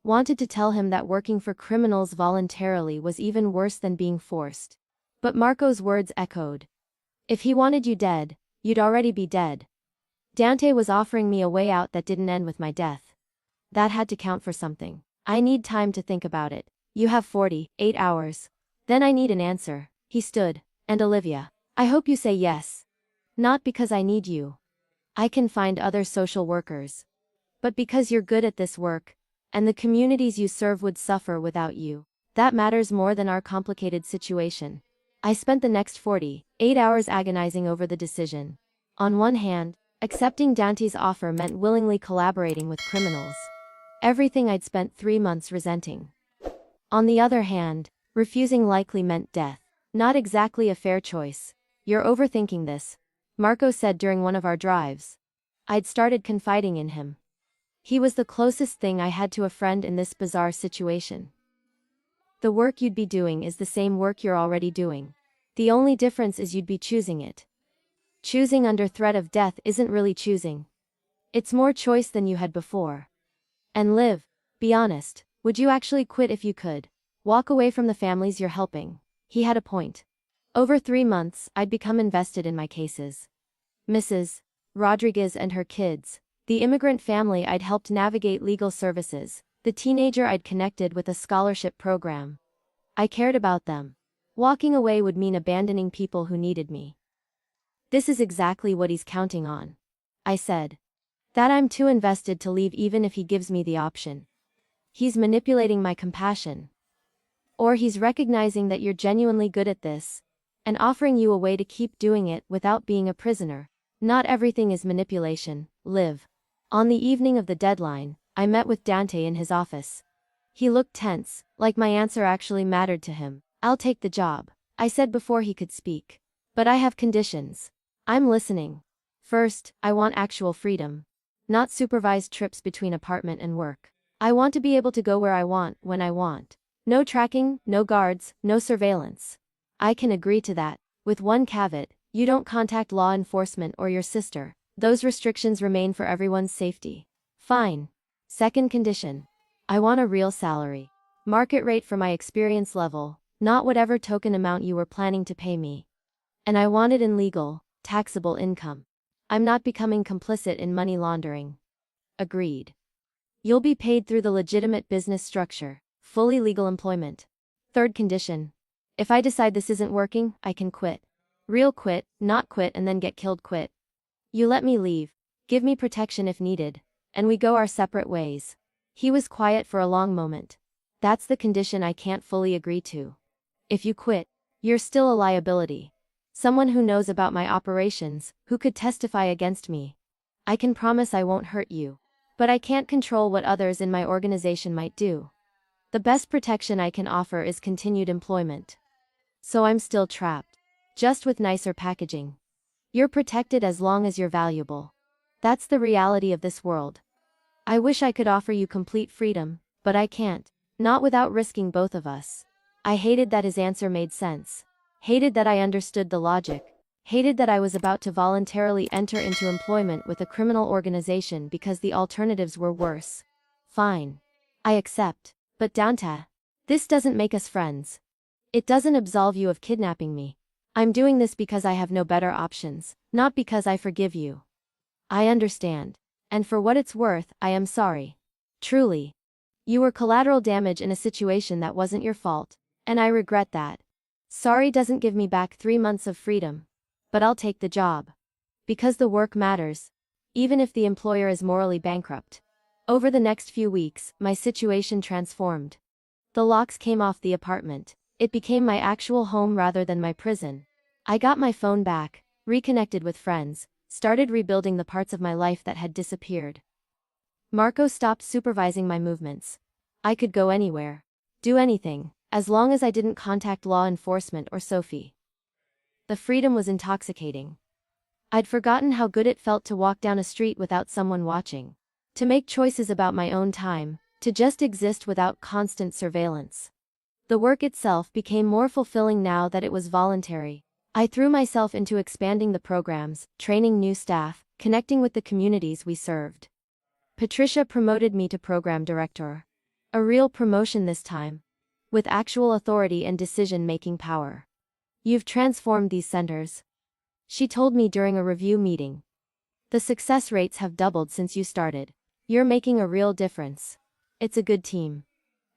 Wanted to tell him that working for criminals voluntarily was even worse than being forced. But Marco's words echoed. If he wanted you dead, you'd already be dead. Dante was offering me a way out that didn't end with my death. That had to count for something. I need time to think about it. You have 48 hours. Then I need an answer. He stood. And Olivia, I hope you say yes. Not because I need you. I can find other social workers. But because you're good at this work, and the communities you serve would suffer without you. That matters more than our complicated situation. I spent the next 48 hours agonizing over the decision. On one hand, accepting Dante's offer meant willingly collaborating with criminals. Everything I'd spent 3 months resenting. On the other hand, refusing likely meant death. Not exactly a fair choice. You're overthinking this, Marco said during one of our drives. I'd started confiding in him. He was the closest thing I had to a friend in this bizarre situation. The work you'd be doing is the same work you're already doing. The only difference is you'd be choosing it. Choosing under threat of death isn't really choosing. It's more choice than you had before. And Liv, be honest, would you actually quit if you could? Walk away from the families you're helping. He had a point. Over 3 months, I'd become invested in my cases. Mrs. Rodriguez and her kids, the immigrant family I'd helped navigate legal services, the teenager I'd connected with a scholarship program. I cared about them. Walking away would mean abandoning people who needed me. This is exactly what he's counting on. I said. That I'm too invested to leave even if he gives me the option. He's manipulating my compassion. Or he's recognizing that you're genuinely good at this, and offering you a way to keep doing it without being a prisoner. Not everything is manipulation, Liv. On the evening of the deadline, I met with Dante in his office. He looked tense, like my answer actually mattered to him. I'll take the job, I said before he could speak. But I have conditions. I'm listening. First, I want actual freedom. Not supervised trips between apartment and work. I want to be able to go where I want, when I want. No tracking, no guards, no surveillance. I can agree to that, with one caveat: you don't contact law enforcement or your sister. Those restrictions remain for everyone's safety. Fine. Second condition. I want a real salary. Market rate for my experience level, not whatever token amount you were planning to pay me. And I want it in legal, taxable income. I'm not becoming complicit in money laundering. Agreed. You'll be paid through the legitimate business structure, fully legal employment. Third condition. If I decide this isn't working, I can quit. Real quit, not quit and then get killed quit. You let me leave, give me protection if needed, and we go our separate ways. He was quiet for a long moment. That's the condition I can't fully agree to. If you quit, you're still a liability. Someone who knows about my operations, who could testify against me. I can promise I won't hurt you. But I can't control what others in my organization might do. The best protection I can offer is continued employment. So I'm still trapped. Just with nicer packaging. You're protected as long as you're valuable. That's the reality of this world. I wish I could offer you complete freedom, but I can't. Not without risking both of us. I hated that his answer made sense. Hated that I understood the logic. Hated that I was about to voluntarily enter into employment with a criminal organization because the alternatives were worse. Fine. I accept. But Dante, this doesn't make us friends. It doesn't absolve you of kidnapping me. I'm doing this because I have no better options, not because I forgive you. I understand. And for what it's worth, I am sorry. Truly. You were collateral damage in a situation that wasn't your fault, and I regret that. Sorry doesn't give me back 3 months of freedom. But I'll take the job. Because the work matters. Even if the employer is morally bankrupt. Over the next few weeks, my situation transformed. The locks came off the apartment. It became my actual home rather than my prison. I got my phone back, reconnected with friends, started rebuilding the parts of my life that had disappeared. Marco stopped supervising my movements. I could go anywhere. Do anything, as long as I didn't contact law enforcement or Sophie. The freedom was intoxicating. I'd forgotten how good it felt to walk down a street without someone watching. To make choices about my own time, to just exist without constant surveillance. The work itself became more fulfilling now that it was voluntary. I threw myself into expanding the programs, training new staff, connecting with the communities we served. Patricia promoted me to program director. A real promotion this time. With actual authority and decision-making power. You've transformed these centers. She told me during a review meeting. The success rates have doubled since you started. You're making a real difference. It's a good team.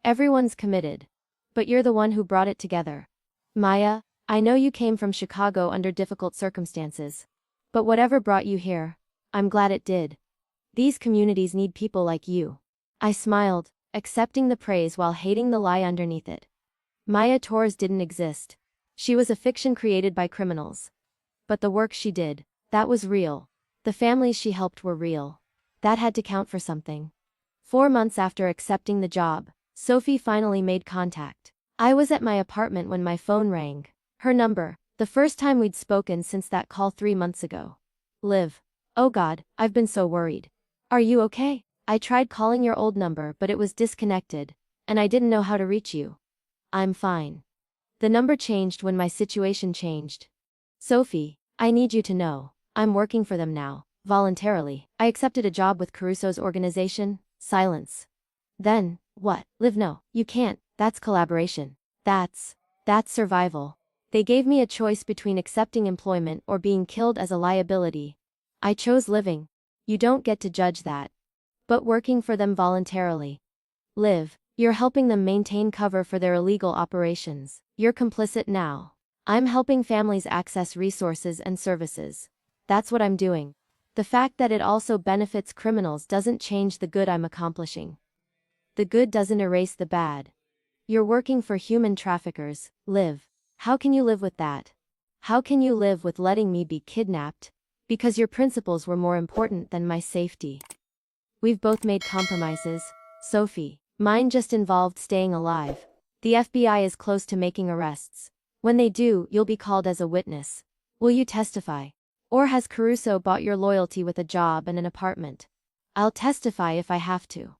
Everyone's committed. But you're the one who brought it together. Maya, I know you came from Chicago under difficult circumstances. But whatever brought you here, I'm glad it did. These communities need people like you. I smiled, accepting the praise while hating the lie underneath it. Maya Torres didn't exist. She was a fiction created by criminals. But the work she did, that was real. The families she helped were real. That had to count for something. 4 months after accepting the job, Sophie finally made contact. I was at my apartment when my phone rang. Her number, the first time we'd spoken since that call 3 months ago. Liv. Oh God, I've been so worried. Are you okay? I tried calling your old number but it was disconnected, and I didn't know how to reach you. I'm fine. The number changed when my situation changed. Sophie, I need you to know, I'm working for them now, voluntarily. I accepted a job with Caruso's organization. Silence. Then, what? Liv, no, you can't. That's collaboration. That's survival. They gave me a choice between accepting employment or being killed as a liability. I chose living. You don't get to judge that. But working for them voluntarily. Live. You're helping them maintain cover for their illegal operations. You're complicit now. I'm helping families access resources and services. That's what I'm doing. The fact that it also benefits criminals doesn't change the good I'm accomplishing. The good doesn't erase the bad. You're working for human traffickers. Live. How can you live with that? How can you live with letting me be kidnapped? Because your principles were more important than my safety. We've both made compromises, Sophie. Mine just involved staying alive. The FBI is close to making arrests. When they do, you'll be called as a witness. Will you testify? Or has Caruso bought your loyalty with a job and an apartment? I'll testify if I have to.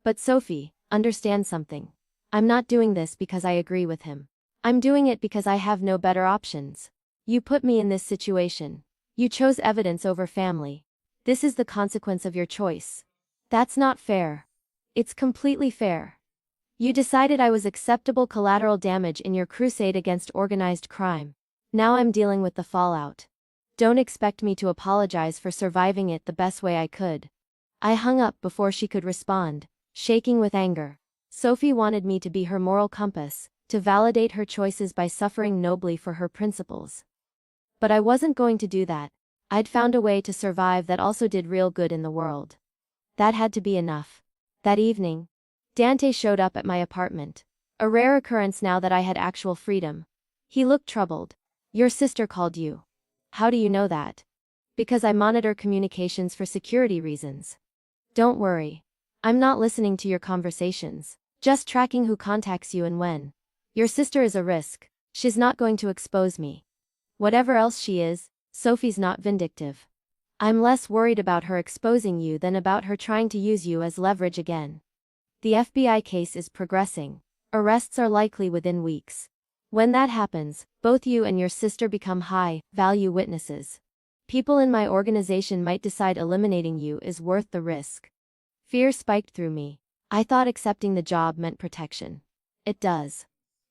But Sophie, understand something. I'm not doing this because I agree with him. I'm doing it because I have no better options. You put me in this situation. You chose evidence over family. This is the consequence of your choice. That's not fair. It's completely fair. You decided I was acceptable collateral damage in your crusade against organized crime. Now I'm dealing with the fallout. Don't expect me to apologize for surviving it the best way I could. I hung up before she could respond, shaking with anger. Sophie wanted me to be her moral compass, to validate her choices by suffering nobly for her principles. But I wasn't going to do that. I'd found a way to survive that also did real good in the world. That had to be enough. That evening, Dante showed up at my apartment. A rare occurrence now that I had actual freedom. He looked troubled. Your sister called you. How do you know that? Because I monitor communications for security reasons. Don't worry. I'm not listening to your conversations. Just tracking who contacts you and when. Your sister is a risk. She's not going to expose me. Whatever else she is, Sophie's not vindictive. I'm less worried about her exposing you than about her trying to use you as leverage again. The FBI case is progressing. Arrests are likely within weeks. When that happens, both you and your sister become high-value witnesses. People in my organization might decide eliminating you is worth the risk. Fear spiked through me. I thought accepting the job meant protection. It does.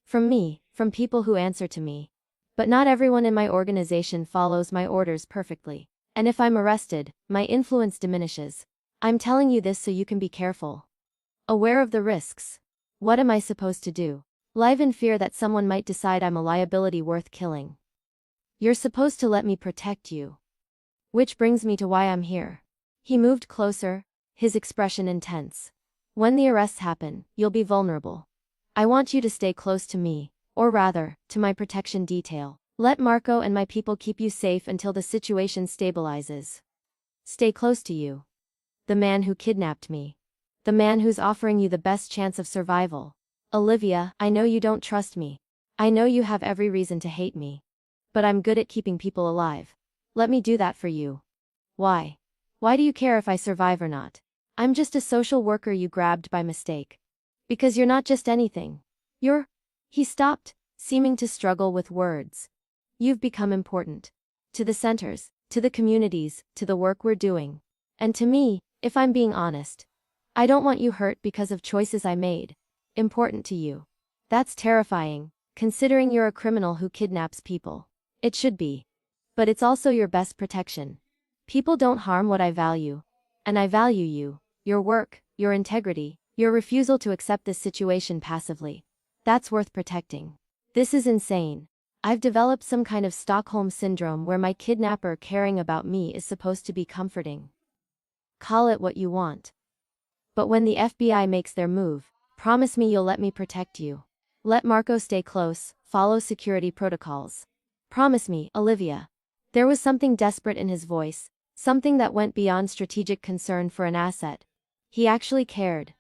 From me, from people who answer to me. But not everyone in my organization follows my orders perfectly. And if I'm arrested, my influence diminishes. I'm telling you this so you can be careful. Aware of the risks. What am I supposed to do? Live in fear that someone might decide I'm a liability worth killing. You're supposed to let me protect you. Which brings me to why I'm here. He moved closer, his expression intense. When the arrests happen, you'll be vulnerable. I want you to stay close to me, or rather, to my protection detail. Let Marco and my people keep you safe until the situation stabilizes. Stay close to you. The man who kidnapped me. The man who's offering you the best chance of survival. Olivia, I know you don't trust me. I know you have every reason to hate me. But I'm good at keeping people alive. Let me do that for you. Why? Why do you care if I survive or not? I'm just a social worker you grabbed by mistake. Because you're not just anything. You're... He stopped, seeming to struggle with words. You've become important. To the centers, to the communities, to the work we're doing. And to me, if I'm being honest. I don't want you hurt because of choices I made. Important to you. That's terrifying, considering you're a criminal who kidnaps people. It should be. But it's also your best protection. People don't harm what I value. And I value you, your work, your integrity, your refusal to accept this situation passively. That's worth protecting. This is insane. I've developed some kind of Stockholm syndrome where my kidnapper caring about me is supposed to be comforting. Call it what you want. But when the FBI makes their move, promise me you'll let me protect you. Let Marco stay close, follow security protocols. Promise me, Olivia. There was something desperate in his voice, something that went beyond strategic concern for an asset. He actually cared.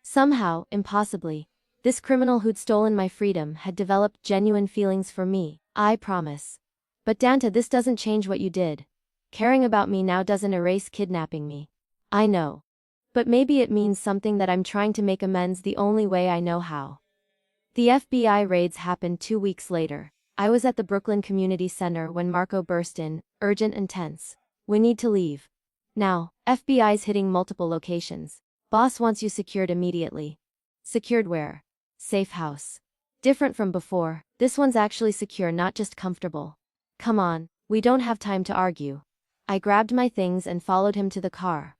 Somehow, impossibly, this criminal who'd stolen my freedom had developed genuine feelings for me, I promise. But Dante, this doesn't change what you did. Caring about me now doesn't erase kidnapping me. I know. But maybe it means something that I'm trying to make amends the only way I know how. The FBI raids happened 2 weeks later. I was at the Brooklyn Community Center when Marco burst in, urgent and tense. We need to leave. Now, FBI's hitting multiple locations. Boss wants you secured immediately. Secured where? Safe house. Different from before, this one's actually secure, not just comfortable. Come on, we don't have time to argue. I grabbed my things and followed him to the car.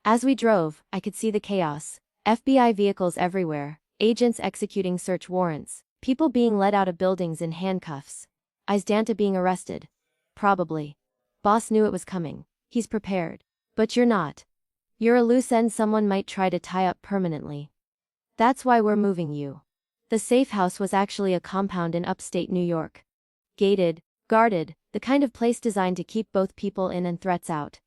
As we drove, I could see the chaos. FBI vehicles everywhere, agents executing search warrants, people being led out of buildings in handcuffs. Is Dante being arrested? Probably. Boss knew it was coming. He's prepared. But you're not. You're a loose end someone might try to tie up permanently. That's why we're moving you. The safe house was actually a compound in upstate New York. Gated, guarded, the kind of place designed to keep both people in and threats out.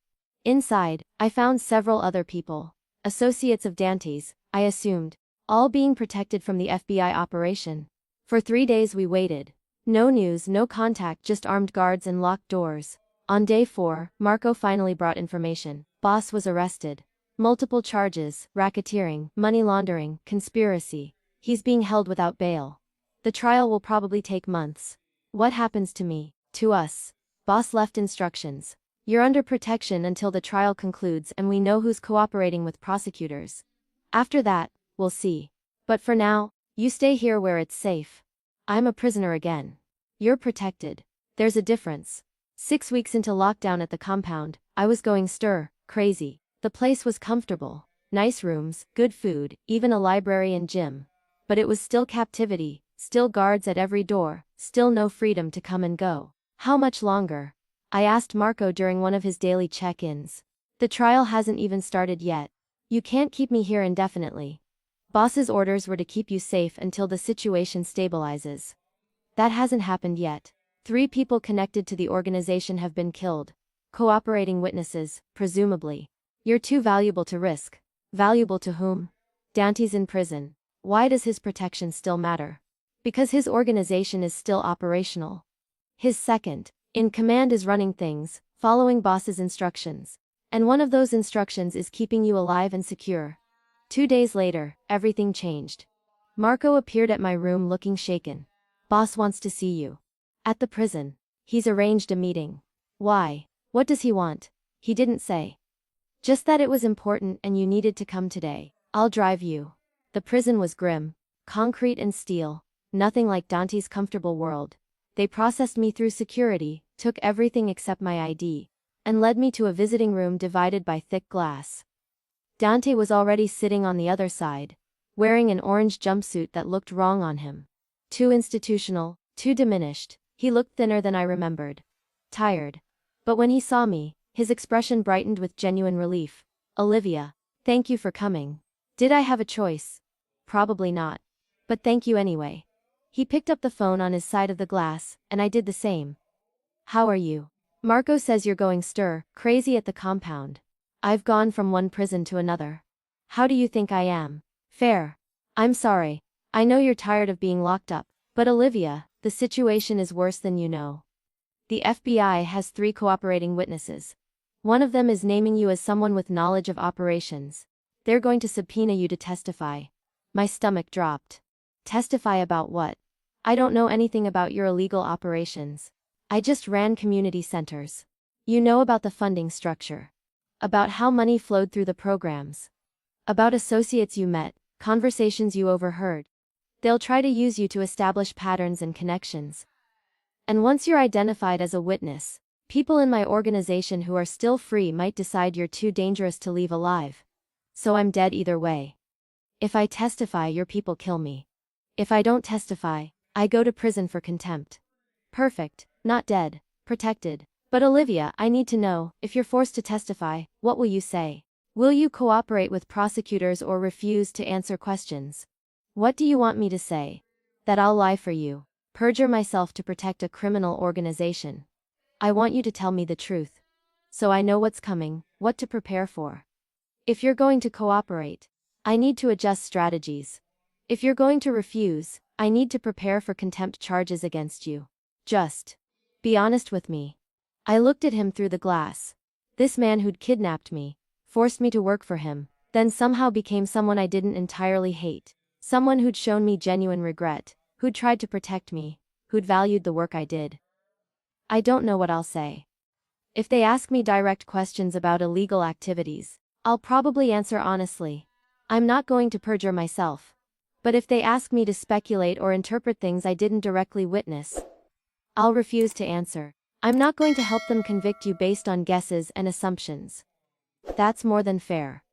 Inside, I found several other people. Associates of Dante's, I assumed. All being protected from the FBI operation. For 3 days we waited. No news, no contact, just armed guards and locked doors. On day 4, Marco finally brought information. Boss was arrested. Multiple charges, racketeering, money laundering, conspiracy. He's being held without bail. The trial will probably take months. What happens to me? To us? Boss left instructions. You're under protection until the trial concludes and we know who's cooperating with prosecutors. After that, we'll see. But for now, you stay here where it's safe. I'm a prisoner again. You're protected. There's a difference. 6 weeks into lockdown at the compound, I was going crazy. The place was comfortable. Nice rooms, good food, even a library and gym. But it was still captivity, still guards at every door, still no freedom to come and go. How much longer? I asked Marco during one of his daily check-ins. The trial hasn't even started yet. You can't keep me here indefinitely. Boss's orders were to keep you safe until the situation stabilizes. That hasn't happened yet. 3 people connected to the organization have been killed. Cooperating witnesses, presumably. You're too valuable to risk. Valuable to whom? Dante's in prison. Why does his protection still matter? Because his organization is still operational. His second in command is running things, following boss's instructions. And one of those instructions is keeping you alive and secure. 2 days later, everything changed. Marco appeared at my room looking shaken. Boss wants to see you. At the prison. He's arranged a meeting. Why? What does he want? He didn't say. Just that it was important and you needed to come today. I'll drive you. The prison was grim. Concrete and steel. Nothing like Dante's comfortable world. They processed me through security, took everything except my ID, and led me to a visiting room divided by thick glass. Dante was already sitting on the other side, wearing an orange jumpsuit that looked wrong on him. Too institutional, too diminished. He looked thinner than I remembered. Tired. But when he saw me, his expression brightened with genuine relief. Olivia, thank you for coming. Did I have a choice? Probably not. But thank you anyway. He picked up the phone on his side of the glass, and I did the same. How are you? Marco says you're going crazy at the compound. I've gone from one prison to another. How do you think I am? Fair. I'm sorry. I know you're tired of being locked up. But Olivia, the situation is worse than you know. The FBI has 3 cooperating witnesses. One of them is naming you as someone with knowledge of operations. They're going to subpoena you to testify. My stomach dropped. Testify about what? I don't know anything about your illegal operations. I just ran community centers. You know about the funding structure. About how money flowed through the programs. About associates you met, conversations you overheard. They'll try to use you to establish patterns and connections. And once you're identified as a witness, people in my organization who are still free might decide you're too dangerous to leave alive. So I'm dead either way. If I testify, your people kill me. If I don't testify, I go to prison for contempt. Perfect, not dead, protected. But Olivia, I need to know, if you're forced to testify, what will you say? Will you cooperate with prosecutors or refuse to answer questions? What do you want me to say? That I'll lie for you, perjure myself to protect a criminal organization. I want you to tell me the truth. So I know what's coming, what to prepare for. If you're going to cooperate, I need to adjust strategies. If you're going to refuse, I need to prepare for contempt charges against you. Just be honest with me. I looked at him through the glass. This man who'd kidnapped me, forced me to work for him, then somehow became someone I didn't entirely hate. Someone who'd shown me genuine regret, who'd tried to protect me, who'd valued the work I did. I don't know what I'll say. If they ask me direct questions about illegal activities, I'll probably answer honestly. I'm not going to perjure myself. But if they ask me to speculate or interpret things I didn't directly witness, I'll refuse to answer. I'm not going to help them convict you based on guesses and assumptions. That's more than fair.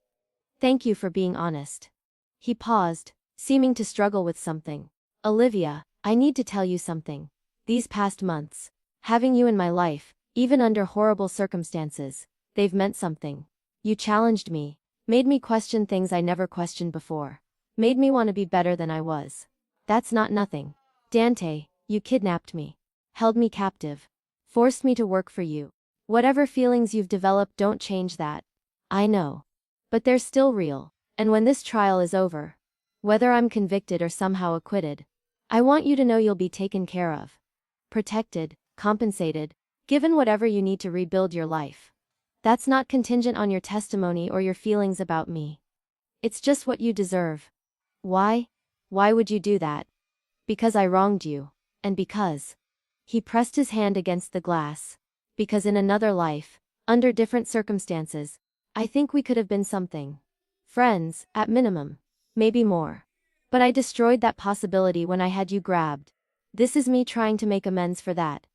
Thank you for being honest. He paused, seeming to struggle with something. Olivia, I need to tell you something. These past months, having you in my life, even under horrible circumstances, they've meant something. You challenged me, made me question things I never questioned before, made me want to be better than I was. That's not nothing. Dante, you kidnapped me, held me captive, forced me to work for you. Whatever feelings you've developed don't change that. I know. But they're still real, and when this trial is over, whether I'm convicted or somehow acquitted, I want you to know you'll be taken care of. Protected, compensated, given whatever you need to rebuild your life. That's not contingent on your testimony or your feelings about me. It's just what you deserve. Why? Why would you do that? Because I wronged you, and because... He pressed his hand against the glass. Because in another life, under different circumstances, I think we could have been something. Friends, at minimum. Maybe more. But I destroyed that possibility when I had you grabbed. This is me trying to make amends for that.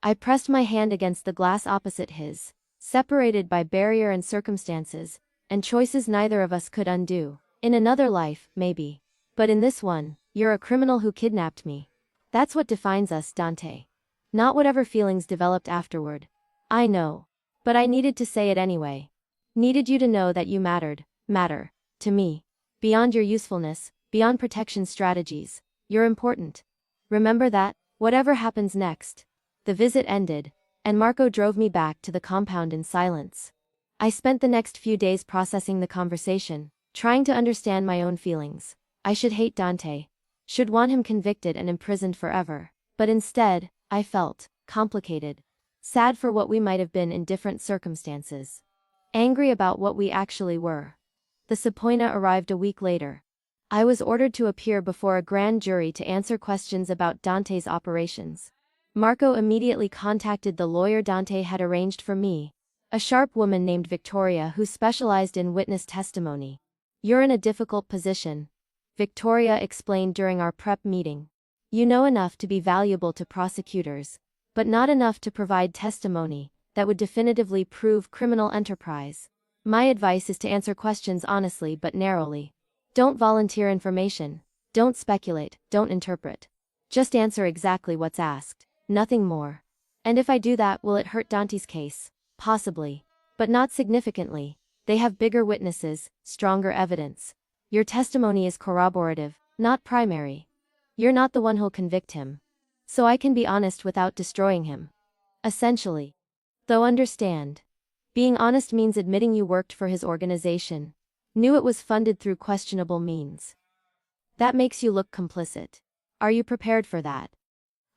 I pressed my hand against the glass opposite his, separated by barrier and circumstances, and choices neither of us could undo. In another life, maybe. But in this one, you're a criminal who kidnapped me. That's what defines us, Dante. Not whatever feelings developed afterward. I know. But I needed to say it anyway. Needed you to know that you matter, to me. Beyond your usefulness, beyond protection strategies, you're important. Remember that, whatever happens next. The visit ended, and Marco drove me back to the compound in silence. I spent the next few days processing the conversation, trying to understand my own feelings. I should hate Dante. Should want him convicted and imprisoned forever. But instead, I felt complicated. Sad for what we might have been in different circumstances. Angry about what we actually were. The subpoena arrived a week later. I was ordered to appear before a grand jury to answer questions about Dante's operations. Marco immediately contacted the lawyer Dante had arranged for me, a sharp woman named Victoria who specialized in witness testimony. You're in a difficult position, Victoria explained during our prep meeting. You know enough to be valuable to prosecutors, but not enough to provide testimony that would definitively prove criminal enterprise. My advice is to answer questions honestly but narrowly. Don't volunteer information, don't speculate, don't interpret. Just answer exactly what's asked, nothing more. And if I do that, will it hurt Dante's case? Possibly. But not significantly. They have bigger witnesses, stronger evidence. Your testimony is corroborative, not primary. You're not the one who'll convict him. So I can be honest without destroying him. Essentially. Though understand. Being honest means admitting you worked for his organization. Knew it was funded through questionable means. That makes you look complicit. Are you prepared for that?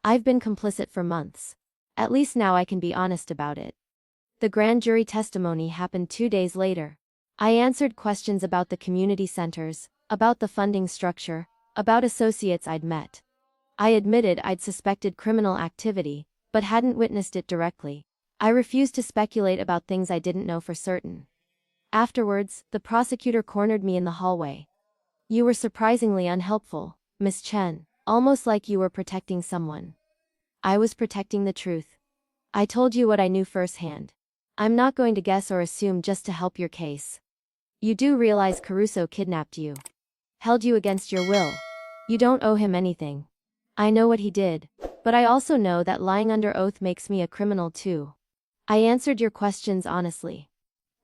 I've been complicit for months. At least now I can be honest about it. The grand jury testimony happened 2 days later. I answered questions about the community centers, about the funding structure, about associates I'd met. I admitted I'd suspected criminal activity, but hadn't witnessed it directly. I refused to speculate about things I didn't know for certain. Afterwards, the prosecutor cornered me in the hallway. You were surprisingly unhelpful, Miss Chen, almost like you were protecting someone. I was protecting the truth. I told you what I knew firsthand. I'm not going to guess or assume just to help your case. You do realize Caruso kidnapped you. Held you against your will. You don't owe him anything. I know what he did, but I also know that lying under oath makes me a criminal too. I answered your questions honestly.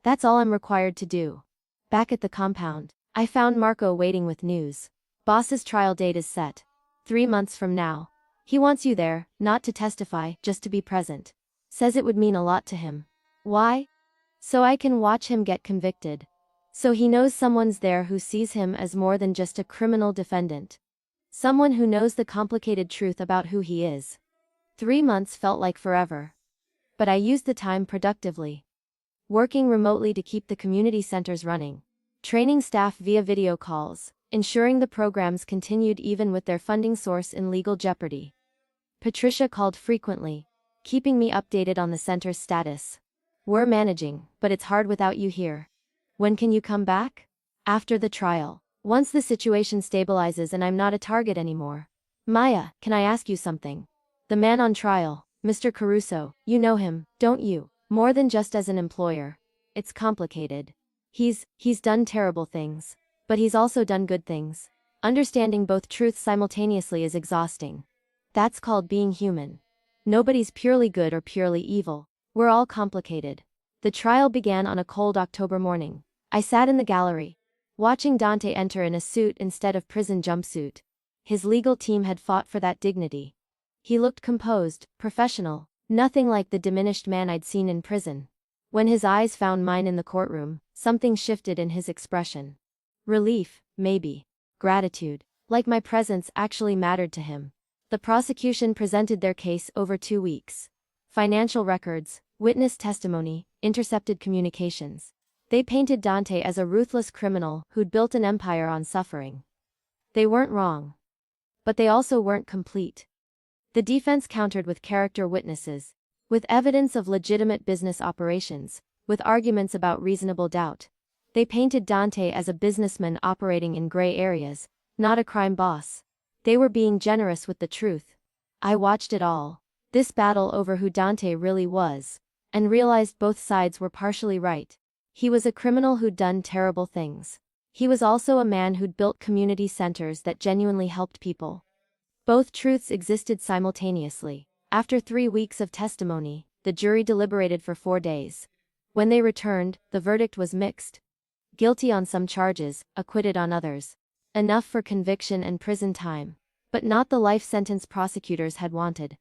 That's all I'm required to do. Back at the compound, I found Marco waiting with news. Boss's trial date is set. 3 months from now. He wants you there, not to testify, just to be present. Says it would mean a lot to him. Why? So I can watch him get convicted. So he knows someone's there who sees him as more than just a criminal defendant. Someone who knows the complicated truth about who he is. 3 months felt like forever. But I used the time productively. Working remotely to keep the community centers running. Training staff via video calls, ensuring the programs continued even with their funding source in legal jeopardy. Patricia called frequently, keeping me updated on the center's status. We're managing, but it's hard without you here. When can you come back? After the trial. Once the situation stabilizes and I'm not a target anymore. Maya, can I ask you something? The man on trial, Mr. Caruso, you know him, don't you? More than just as an employer. It's complicated. He's done terrible things. But he's also done good things. Understanding both truths simultaneously is exhausting. That's called being human. Nobody's purely good or purely evil. We're all complicated. The trial began on a cold October morning. I sat in the gallery, watching Dante enter in a suit instead of prison jumpsuit. His legal team had fought for that dignity. He looked composed, professional, nothing like the diminished man I'd seen in prison. When his eyes found mine in the courtroom, something shifted in his expression. Relief, maybe. Gratitude. Like my presence actually mattered to him. The prosecution presented their case over 2 weeks. Financial records, witness testimony, intercepted communications. They painted Dante as a ruthless criminal who'd built an empire on suffering. They weren't wrong. But they also weren't complete. The defense countered with character witnesses, with evidence of legitimate business operations, with arguments about reasonable doubt. They painted Dante as a businessman operating in gray areas, not a crime boss. They were being generous with the truth. I watched it all, this battle over who Dante really was, and realized both sides were partially right. He was a criminal who'd done terrible things. He was also a man who'd built community centers that genuinely helped people. Both truths existed simultaneously. After 3 weeks of testimony, the jury deliberated for 4 days. When they returned, the verdict was mixed. Guilty on some charges, acquitted on others. Enough for conviction and prison time. But not the life sentence prosecutors had wanted.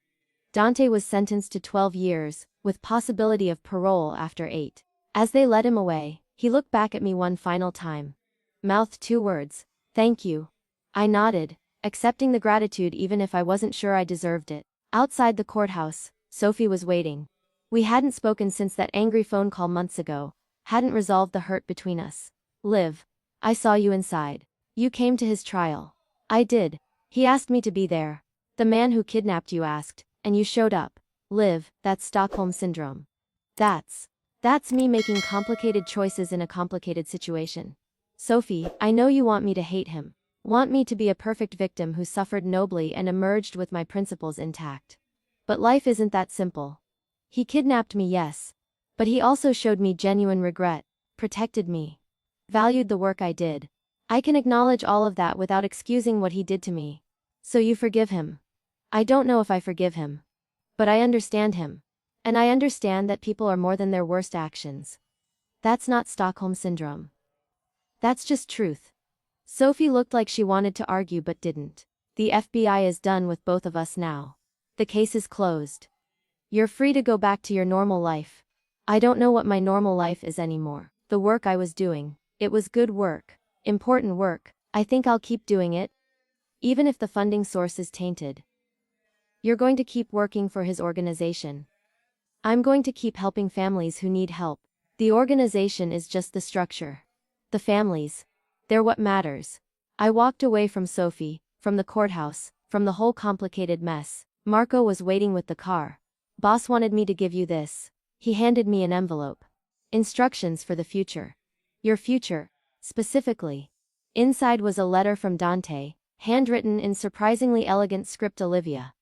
Dante was sentenced to 12 years, with possibility of parole after 8. As they led him away, he looked back at me one final time. Mouthed 2 words. Thank you. I nodded, accepting the gratitude even if I wasn't sure I deserved it. Outside the courthouse, Sophie was waiting. We hadn't spoken since that angry phone call months ago, hadn't resolved the hurt between us. Liv, I saw you inside. You came to his trial. I did. He asked me to be there. The man who kidnapped you asked, and you showed up. Liv, that's Stockholm Syndrome. That's me making complicated choices in a complicated situation. Sophie, I know you want me to hate him. Want me to be a perfect victim who suffered nobly and emerged with my principles intact. But life isn't that simple. He kidnapped me, yes. But he also showed me genuine regret, protected me, valued the work I did. I can acknowledge all of that without excusing what he did to me. So you forgive him? I don't know if I forgive him. But I understand him. And I understand that people are more than their worst actions. That's not Stockholm Syndrome. That's just truth. Sophie looked like she wanted to argue but didn't. The FBI is done with both of us now. The case is closed. You're free to go back to your normal life. I don't know what my normal life is anymore. The work I was doing, it was good work, important work. I think I'll keep doing it, even if the funding source is tainted. You're going to keep working for his organization. I'm going to keep helping families who need help. The organization is just the structure. The families, they're what matters. I walked away from Sophie, from the courthouse, from the whole complicated mess. Marco was waiting with the car. Boss wanted me to give you this. He handed me an envelope. Instructions for the future. Your future, specifically. Inside was a letter from Dante, handwritten in surprisingly elegant script. Olivia.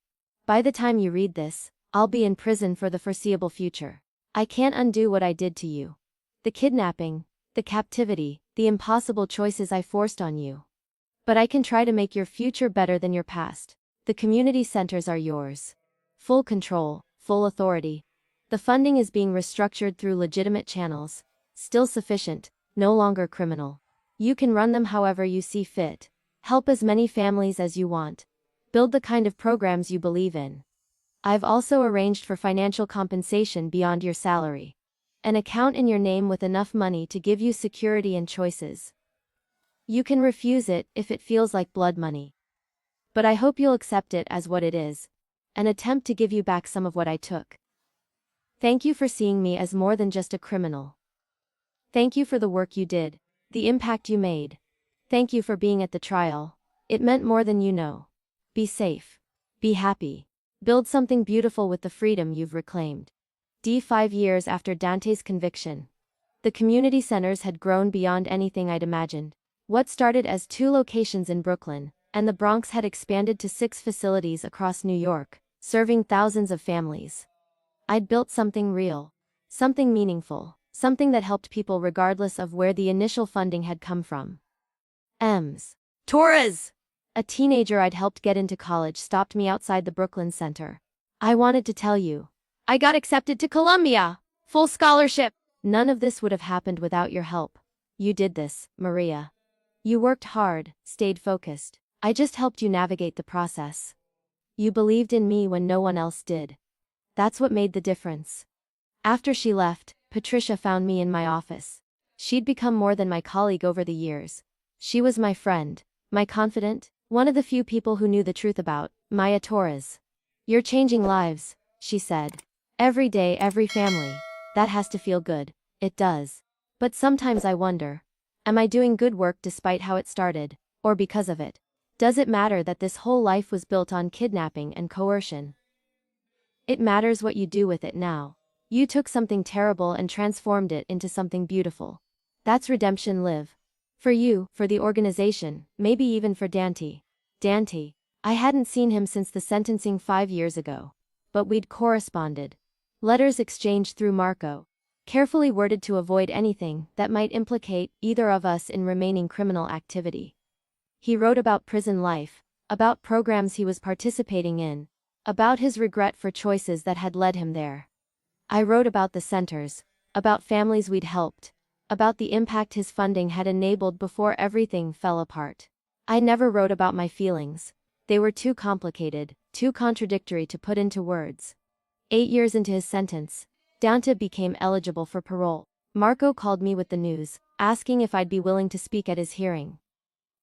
By the time you read this, I'll be in prison for the foreseeable future. I can't undo what I did to you. The kidnapping, the captivity, the impossible choices I forced on you. But I can try to make your future better than your past. The community centers are yours. Full control, full authority. The funding is being restructured through legitimate channels. Still sufficient, no longer criminal. You can run them however you see fit. Help as many families as you want. Build the kind of programs you believe in. I've also arranged for financial compensation beyond your salary. An account in your name with enough money to give you security and choices. You can refuse it if it feels like blood money. But I hope you'll accept it as what it is. An attempt to give you back some of what I took. Thank you for seeing me as more than just a criminal. Thank you for the work you did, the impact you made. Thank you for being at the trial. It meant more than you know. Be safe. Be happy. Build something beautiful with the freedom you've reclaimed. 5 years after Dante's conviction. The community centers had grown beyond anything I'd imagined. What started as 2 locations in Brooklyn and the Bronx had expanded to 6 facilities across New York, serving thousands of families. I'd built something real. Something meaningful. Something that helped people regardless of where the initial funding had come from. M's. Torres! A teenager I'd helped get into college stopped me outside the Brooklyn Center. I wanted to tell you. I got accepted to Columbia! Full scholarship! None of this would have happened without your help. You did this, Maria. You worked hard, stayed focused. I just helped you navigate the process. You believed in me when no one else did. That's what made the difference. After she left, Patricia found me in my office. She'd become more than my colleague over the years. She was my friend, my confidant, one of the few people who knew the truth about Maya Torres. You're changing lives, she said. Every day, every family. That has to feel good. It does. But sometimes I wonder, am I doing good work despite how it started, or because of it? Does it matter that this whole life was built on kidnapping and coercion? It matters what you do with it now. You took something terrible and transformed it into something beautiful. That's redemption live. For you, for the organization, maybe even for Dante. Dante. I hadn't seen him since the sentencing 5 years ago. But we'd corresponded. Letters exchanged through Marco. Carefully worded to avoid anything that might implicate either of us in remaining criminal activity. He wrote about prison life, about programs he was participating in, about his regret for choices that had led him there. I wrote about the centers, about families we'd helped, about the impact his funding had enabled before everything fell apart. I never wrote about my feelings. They were too complicated, too contradictory to put into words. 8 years into his sentence, Dante became eligible for parole. Marco called me with the news, asking if I'd be willing to speak at his hearing.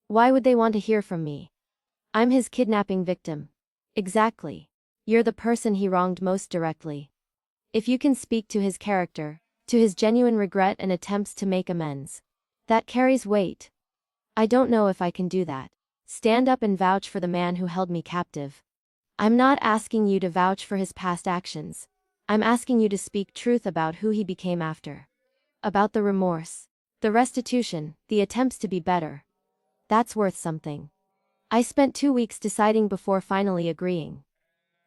Why would they want to hear from me? I'm his kidnapping victim. Exactly. You're the person he wronged most directly. If you can speak to his character, to his genuine regret and attempts to make amends, that carries weight. I don't know if I can do that. Stand up and vouch for the man who held me captive. I'm not asking you to vouch for his past actions. I'm asking you to speak truth about who he became after. About the remorse, the restitution, the attempts to be better. That's worth something. I spent 2 weeks deciding before finally agreeing.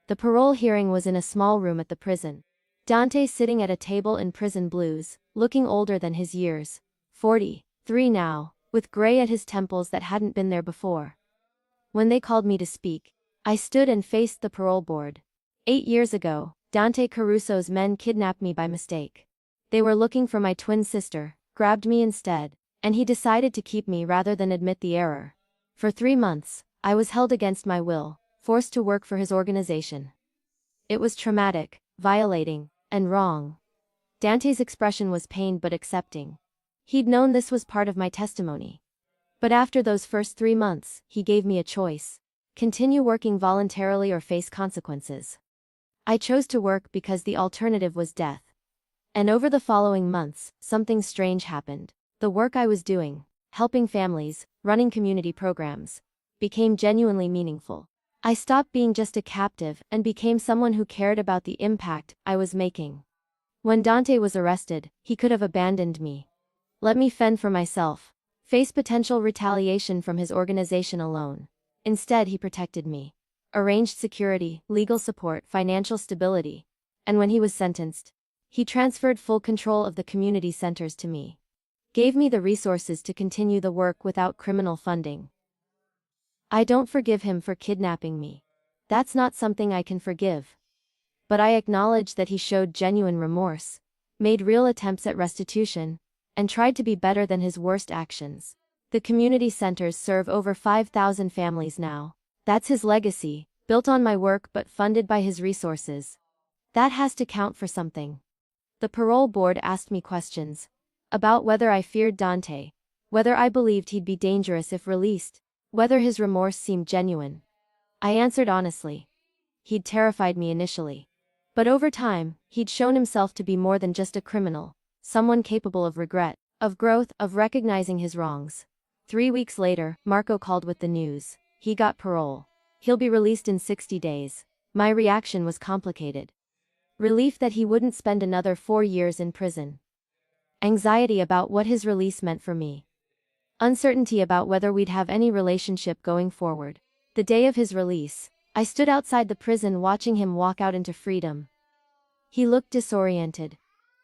The parole hearing was in a small room at the prison. Dante sitting at a table in prison blues, looking older than his years. 43 now, with gray at his temples that hadn't been there before. When they called me to speak, I stood and faced the parole board. 8 years ago, Dante Caruso's men kidnapped me by mistake. They were looking for my twin sister, grabbed me instead, and he decided to keep me rather than admit the error. For 3 months, I was held against my will, forced to work for his organization. It was traumatic, violating, and wrong. Dante's expression was pained but accepting. He'd known this was part of my testimony. But after those first 3 months, he gave me a choice. Continue working voluntarily or face consequences. I chose to work because the alternative was death. And over the following months, something strange happened. The work I was doing, helping families, running community programs, became genuinely meaningful. I stopped being just a captive and became someone who cared about the impact I was making. When Dante was arrested, he could have abandoned me. Let me fend for myself, face potential retaliation from his organization alone. Instead, he protected me. Arranged security, legal support, financial stability. And when he was sentenced, he transferred full control of the community centers to me. Gave me the resources to continue the work without criminal funding. I don't forgive him for kidnapping me. That's not something I can forgive. But I acknowledge that he showed genuine remorse, made real attempts at restitution, and tried to be better than his worst actions. The community centers serve over 5,000 families now. That's his legacy, built on my work but funded by his resources. That has to count for something. The parole board asked me questions about whether I feared Dante, whether I believed he'd be dangerous if released, whether his remorse seemed genuine. I answered honestly. He'd terrified me initially. But over time, he'd shown himself to be more than just a criminal, someone capable of regret, of growth, of recognizing his wrongs. 3 weeks later, Marco called with the news. He got parole. He'll be released in 60 days. My reaction was complicated. Relief that he wouldn't spend another 4 years in prison. Anxiety about what his release meant for me. Uncertainty about whether we'd have any relationship going forward. The day of his release, I stood outside the prison watching him walk out into freedom. He looked disoriented.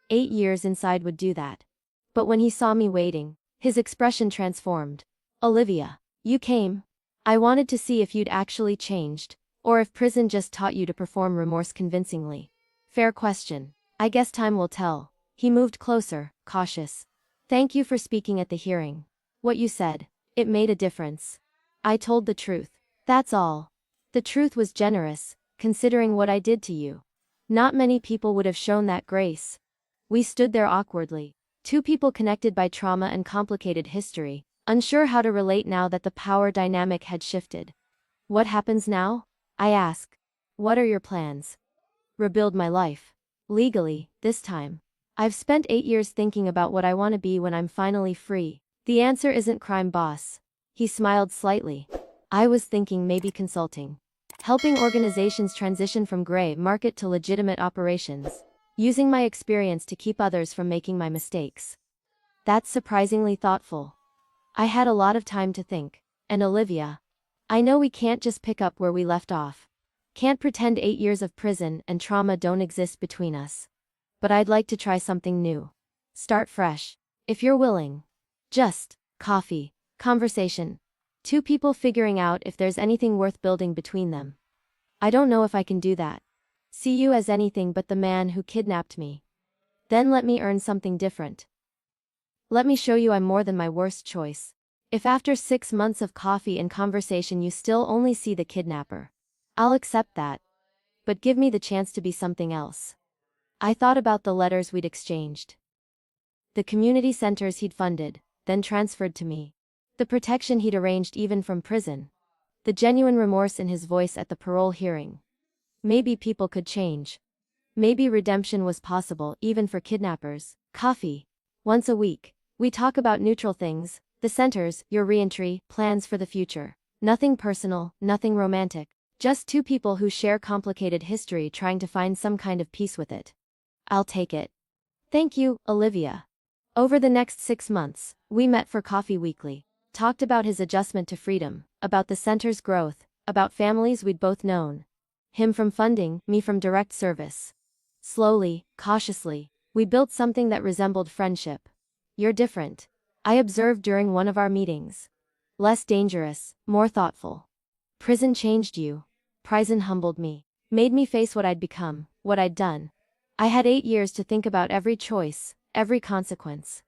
8 years inside would do that. But when he saw me waiting, his expression transformed. Olivia, you came. I wanted to see if you'd actually changed, or if prison just taught you to perform remorse convincingly. Fair question. I guess time will tell. He moved closer, cautious. Thank you for speaking at the hearing. What you said, it made a difference. I told the truth. That's all. The truth was generous, considering what I did to you. Not many people would have shown that grace. We stood there awkwardly. Two people connected by trauma and complicated history, unsure how to relate now that the power dynamic had shifted. What happens now? I ask. What are your plans? Rebuild my life. Legally, this time. I've spent 8 years thinking about what I want to be when I'm finally free. The answer isn't crime boss. He smiled slightly. I was thinking maybe consulting. Helping organizations transition from gray market to legitimate operations. Using my experience to keep others from making my mistakes. That's surprisingly thoughtful. I had a lot of time to think. And Olivia, I know we can't just pick up where we left off. Can't pretend 8 years of prison and trauma don't exist between us. But I'd like to try something new. Start fresh. If you're willing. Just coffee, conversation. Two people figuring out if there's anything worth building between them. I don't know if I can do that. See you as anything but the man who kidnapped me. Then let me earn something different. Let me show you I'm more than my worst choice. If after 6 months of coffee and conversation you still only see the kidnapper, I'll accept that. But give me the chance to be something else. I thought about the letters we'd exchanged. The community centers he'd funded, then transferred to me. The protection he'd arranged even from prison. The genuine remorse in his voice at the parole hearing. Maybe people could change. Maybe redemption was possible even for kidnappers. Coffee. Once a week. We talk about neutral things, the centers, your reentry, plans for the future. Nothing personal, nothing romantic. Just two people who share complicated history trying to find some kind of peace with it. I'll take it. Thank you, Olivia. Over the next 6 months, we met for coffee weekly. Talked about his adjustment to freedom, about the center's growth, about families we'd both known. Him from funding, me from direct service. Slowly, cautiously, we built something that resembled friendship. You're different. I observed during one of our meetings. Less dangerous, more thoughtful. Prison changed you. Prison humbled me. Made me face what I'd become, what I'd done. I had 8 years to think about every choice, every consequence.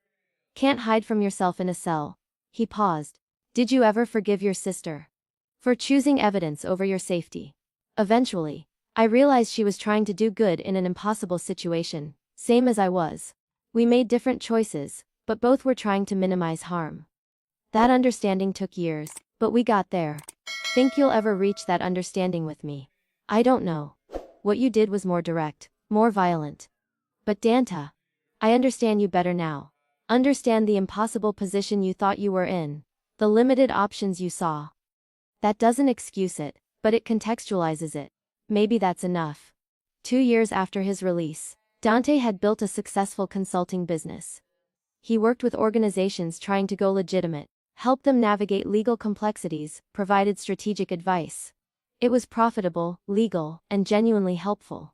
Can't hide from yourself in a cell. He paused. Did you ever forgive your sister? For choosing evidence over your safety. Eventually, I realized she was trying to do good in an impossible situation, same as I was. We made different choices, but both were trying to minimize harm. That understanding took years, but we got there. Think you'll ever reach that understanding with me? I don't know. What you did was more direct, more violent. But Danta, I understand you better now. Understand the impossible position you thought you were in, the limited options you saw. That doesn't excuse it, but it contextualizes it. Maybe that's enough. 2 years after his release, Dante had built a successful consulting business. He worked with organizations trying to go legitimate, helped them navigate legal complexities, provided strategic advice. It was profitable, legal, and genuinely helpful.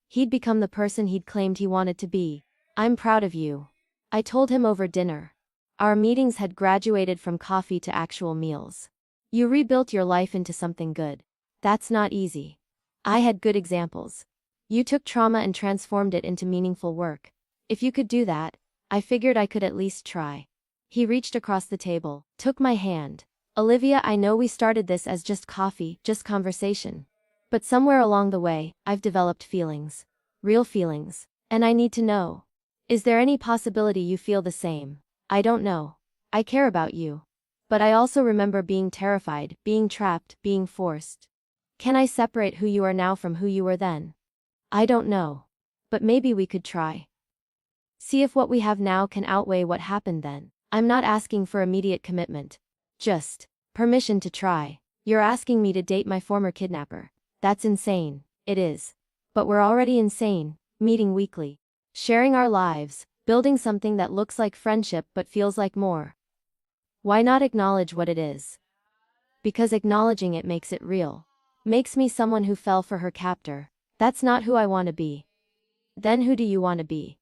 He'd become the person he'd claimed he wanted to be. I'm proud of you. I told him over dinner. Our meetings had graduated from coffee to actual meals. You rebuilt your life into something good. That's not easy. I had good examples. You took trauma and transformed it into meaningful work. If you could do that, I figured I could at least try. He reached across the table, took my hand. Olivia, I know we started this as just coffee, just conversation. But somewhere along the way, I've developed feelings. Real feelings. And I need to know. Is there any possibility you feel the same? I don't know. I care about you. But I also remember being terrified, being trapped, being forced. Can I separate who you are now from who you were then? I don't know. But maybe we could try. See if what we have now can outweigh what happened then. I'm not asking for immediate commitment. Just permission to try. You're asking me to date my former kidnapper. That's insane. It is. But we're already insane, meeting weekly. Sharing our lives, building something that looks like friendship but feels like more. Why not acknowledge what it is? Because acknowledging it makes it real. Makes me someone who fell for her captor. That's not who I want to be. Then who do you want to be?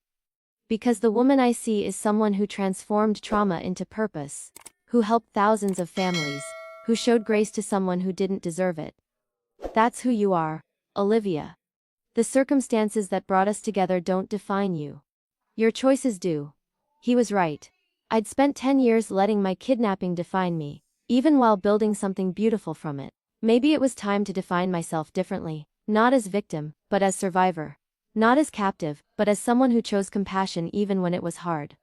Because the woman I see is someone who transformed trauma into purpose, who helped thousands of families, who showed grace to someone who didn't deserve it. That's who you are, Olivia. The circumstances that brought us together don't define you. Your choices do. He was right. I'd spent 10 years letting my kidnapping define me, even while building something beautiful from it. Maybe it was time to define myself differently, not as victim, but as survivor. Not as captive, but as someone who chose compassion even when it was hard.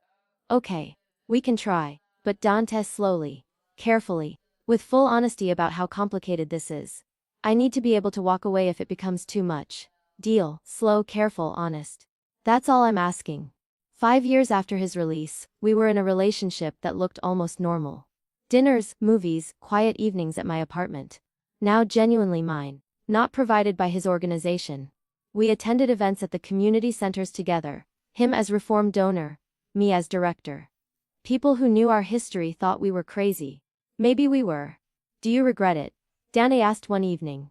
Okay. We can try. But Dantes slowly, carefully, with full honesty about how complicated this is. I need to be able to walk away if it becomes too much. Deal, slow, careful, honest. That's all I'm asking. 5 years after his release, we were in a relationship that looked almost normal. Dinners, movies, quiet evenings at my apartment. Now genuinely mine. Not provided by his organization. We attended events at the community centers together, him as reform donor, me as director. People who knew our history thought we were crazy. Maybe we were. Do you regret it? Danny asked one evening.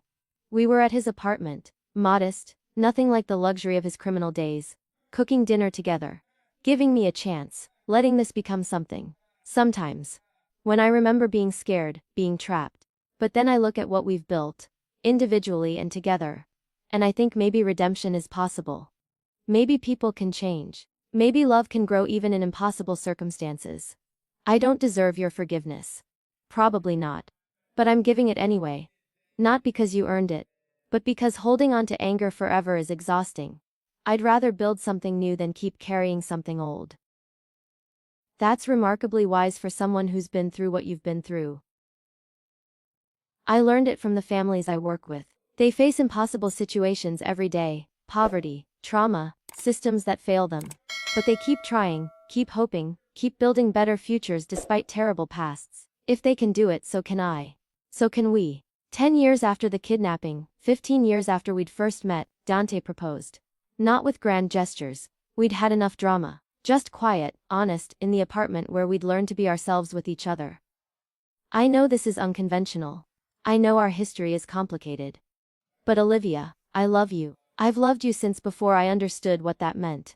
We were at his apartment, modest, nothing like the luxury of his criminal days, cooking dinner together. Giving me a chance, letting this become something. Sometimes. When I remember being scared, being trapped. But then I look at what we've built, individually and together. And I think maybe redemption is possible. Maybe people can change. Maybe love can grow even in impossible circumstances. I don't deserve your forgiveness. Probably not. But I'm giving it anyway. Not because you earned it, but because holding on to anger forever is exhausting. I'd rather build something new than keep carrying something old. That's remarkably wise for someone who's been through what you've been through. I learned it from the families I work with. They face impossible situations every day, poverty, trauma, systems that fail them. But they keep trying, keep hoping, keep building better futures despite terrible pasts. If they can do it, so can I. So can we. 10 years after the kidnapping, 15 years after we'd first met, Dante proposed. Not with grand gestures. We'd had enough drama. Just quiet, honest, in the apartment where we'd learned to be ourselves with each other. I know this is unconventional. I know our history is complicated. But Olivia, I love you. I've loved you since before I understood what that meant.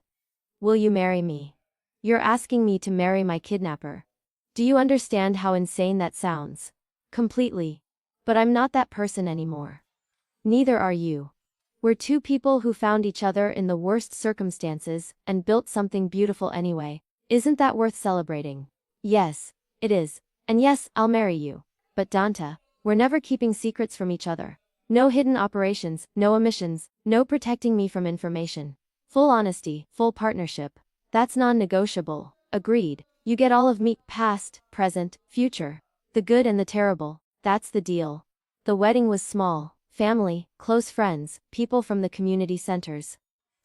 Will you marry me? You're asking me to marry my kidnapper. Do you understand how insane that sounds? Completely. But I'm not that person anymore. Neither are you. We're two people who found each other in the worst circumstances and built something beautiful anyway. Isn't that worth celebrating? Yes, it is. And yes, I'll marry you. But Danta, we're never keeping secrets from each other. No hidden operations, no omissions, no protecting me from information. Full honesty, full partnership. That's non-negotiable. Agreed. You get all of me, past, present, future. The good and the terrible. That's the deal. The wedding was small. Family, close friends, people from the community centers.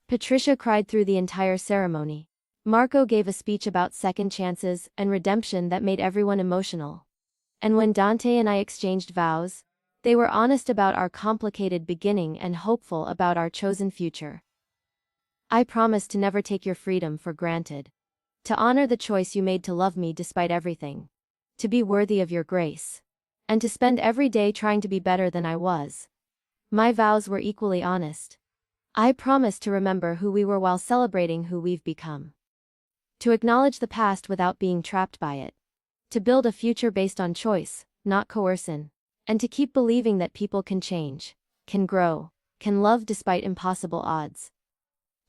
Patricia cried through the entire ceremony. Marco gave a speech about second chances and redemption that made everyone emotional. And when Dante and I exchanged vows, they were honest about our complicated beginning and hopeful about our chosen future. I promise to never take your freedom for granted. To honor the choice you made to love me despite everything. To be worthy of your grace. And to spend every day trying to be better than I was. My vows were equally honest. I promise to remember who we were while celebrating who we've become. To acknowledge the past without being trapped by it. To build a future based on choice, not coercion. And to keep believing that people can change, can grow, can love despite impossible odds.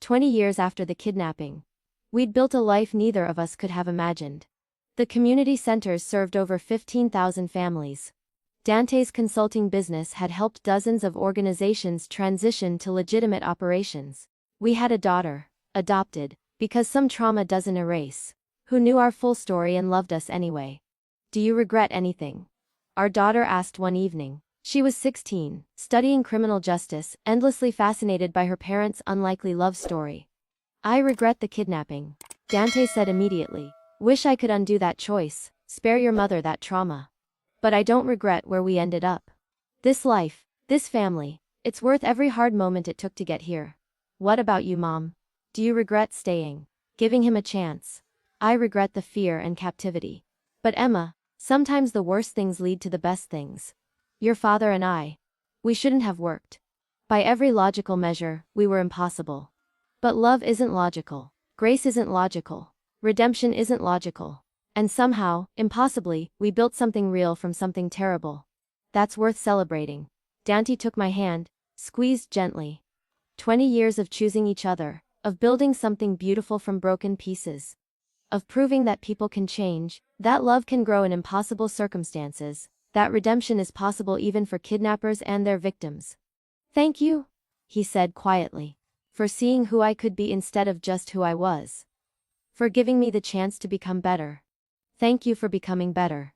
20 years after the kidnapping, we'd built a life neither of us could have imagined. The community centers served over 15,000 families. Dante's consulting business had helped dozens of organizations transition to legitimate operations. We had a daughter, adopted, because some trauma doesn't erase, who knew our full story and loved us anyway. Do you regret anything? Our daughter asked one evening. She was 16, studying criminal justice, endlessly fascinated by her parents' unlikely love story. I regret the kidnapping, Dante said immediately. Wish I could undo that choice, spare your mother that trauma. But I don't regret where we ended up. This life, this family, it's worth every hard moment it took to get here. What about you, Mom? Do you regret staying? Giving him a chance? I regret the fear and captivity. But Emma, Sometimes the worst things lead to the best things. Your father and I. We shouldn't have worked. By every logical measure, we were impossible. But love isn't logical. Grace isn't logical. Redemption isn't logical. And somehow, impossibly, we built something real from something terrible. That's worth celebrating. Dante took my hand, squeezed gently. 20 years of choosing each other, of building something beautiful from broken pieces, of proving that people can change, that love can grow in impossible circumstances, that redemption is possible even for kidnappers and their victims. Thank you, he said quietly, for seeing who I could be instead of just who I was. For giving me the chance to become better. Thank you for becoming better.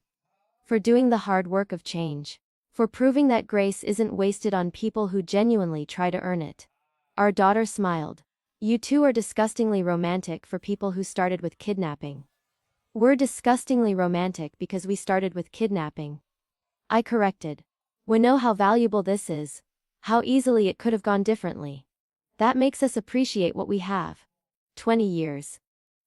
For doing the hard work of change. For proving that grace isn't wasted on people who genuinely try to earn it. Our daughter smiled. You two are disgustingly romantic for people who started with kidnapping. We're disgustingly romantic because we started with kidnapping. I corrected. We know how valuable this is. How easily it could have gone differently. That makes us appreciate what we have. 20 years.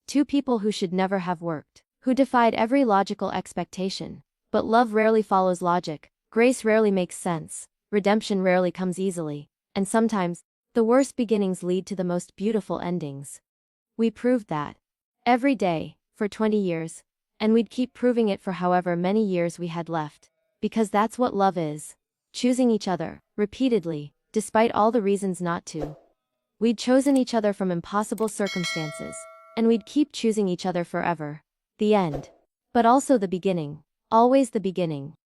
Two people who should never have worked. Who defied every logical expectation. But love rarely follows logic. Grace rarely makes sense. Redemption rarely comes easily. And sometimes, the worst beginnings lead to the most beautiful endings. We proved that. Every day, for 20 years. And we'd keep proving it for however many years we had left. Because that's what love is. Choosing each other, repeatedly, despite all the reasons not to. We'd chosen each other from impossible circumstances. And we'd keep choosing each other forever. The end. But also the beginning. Always the beginning.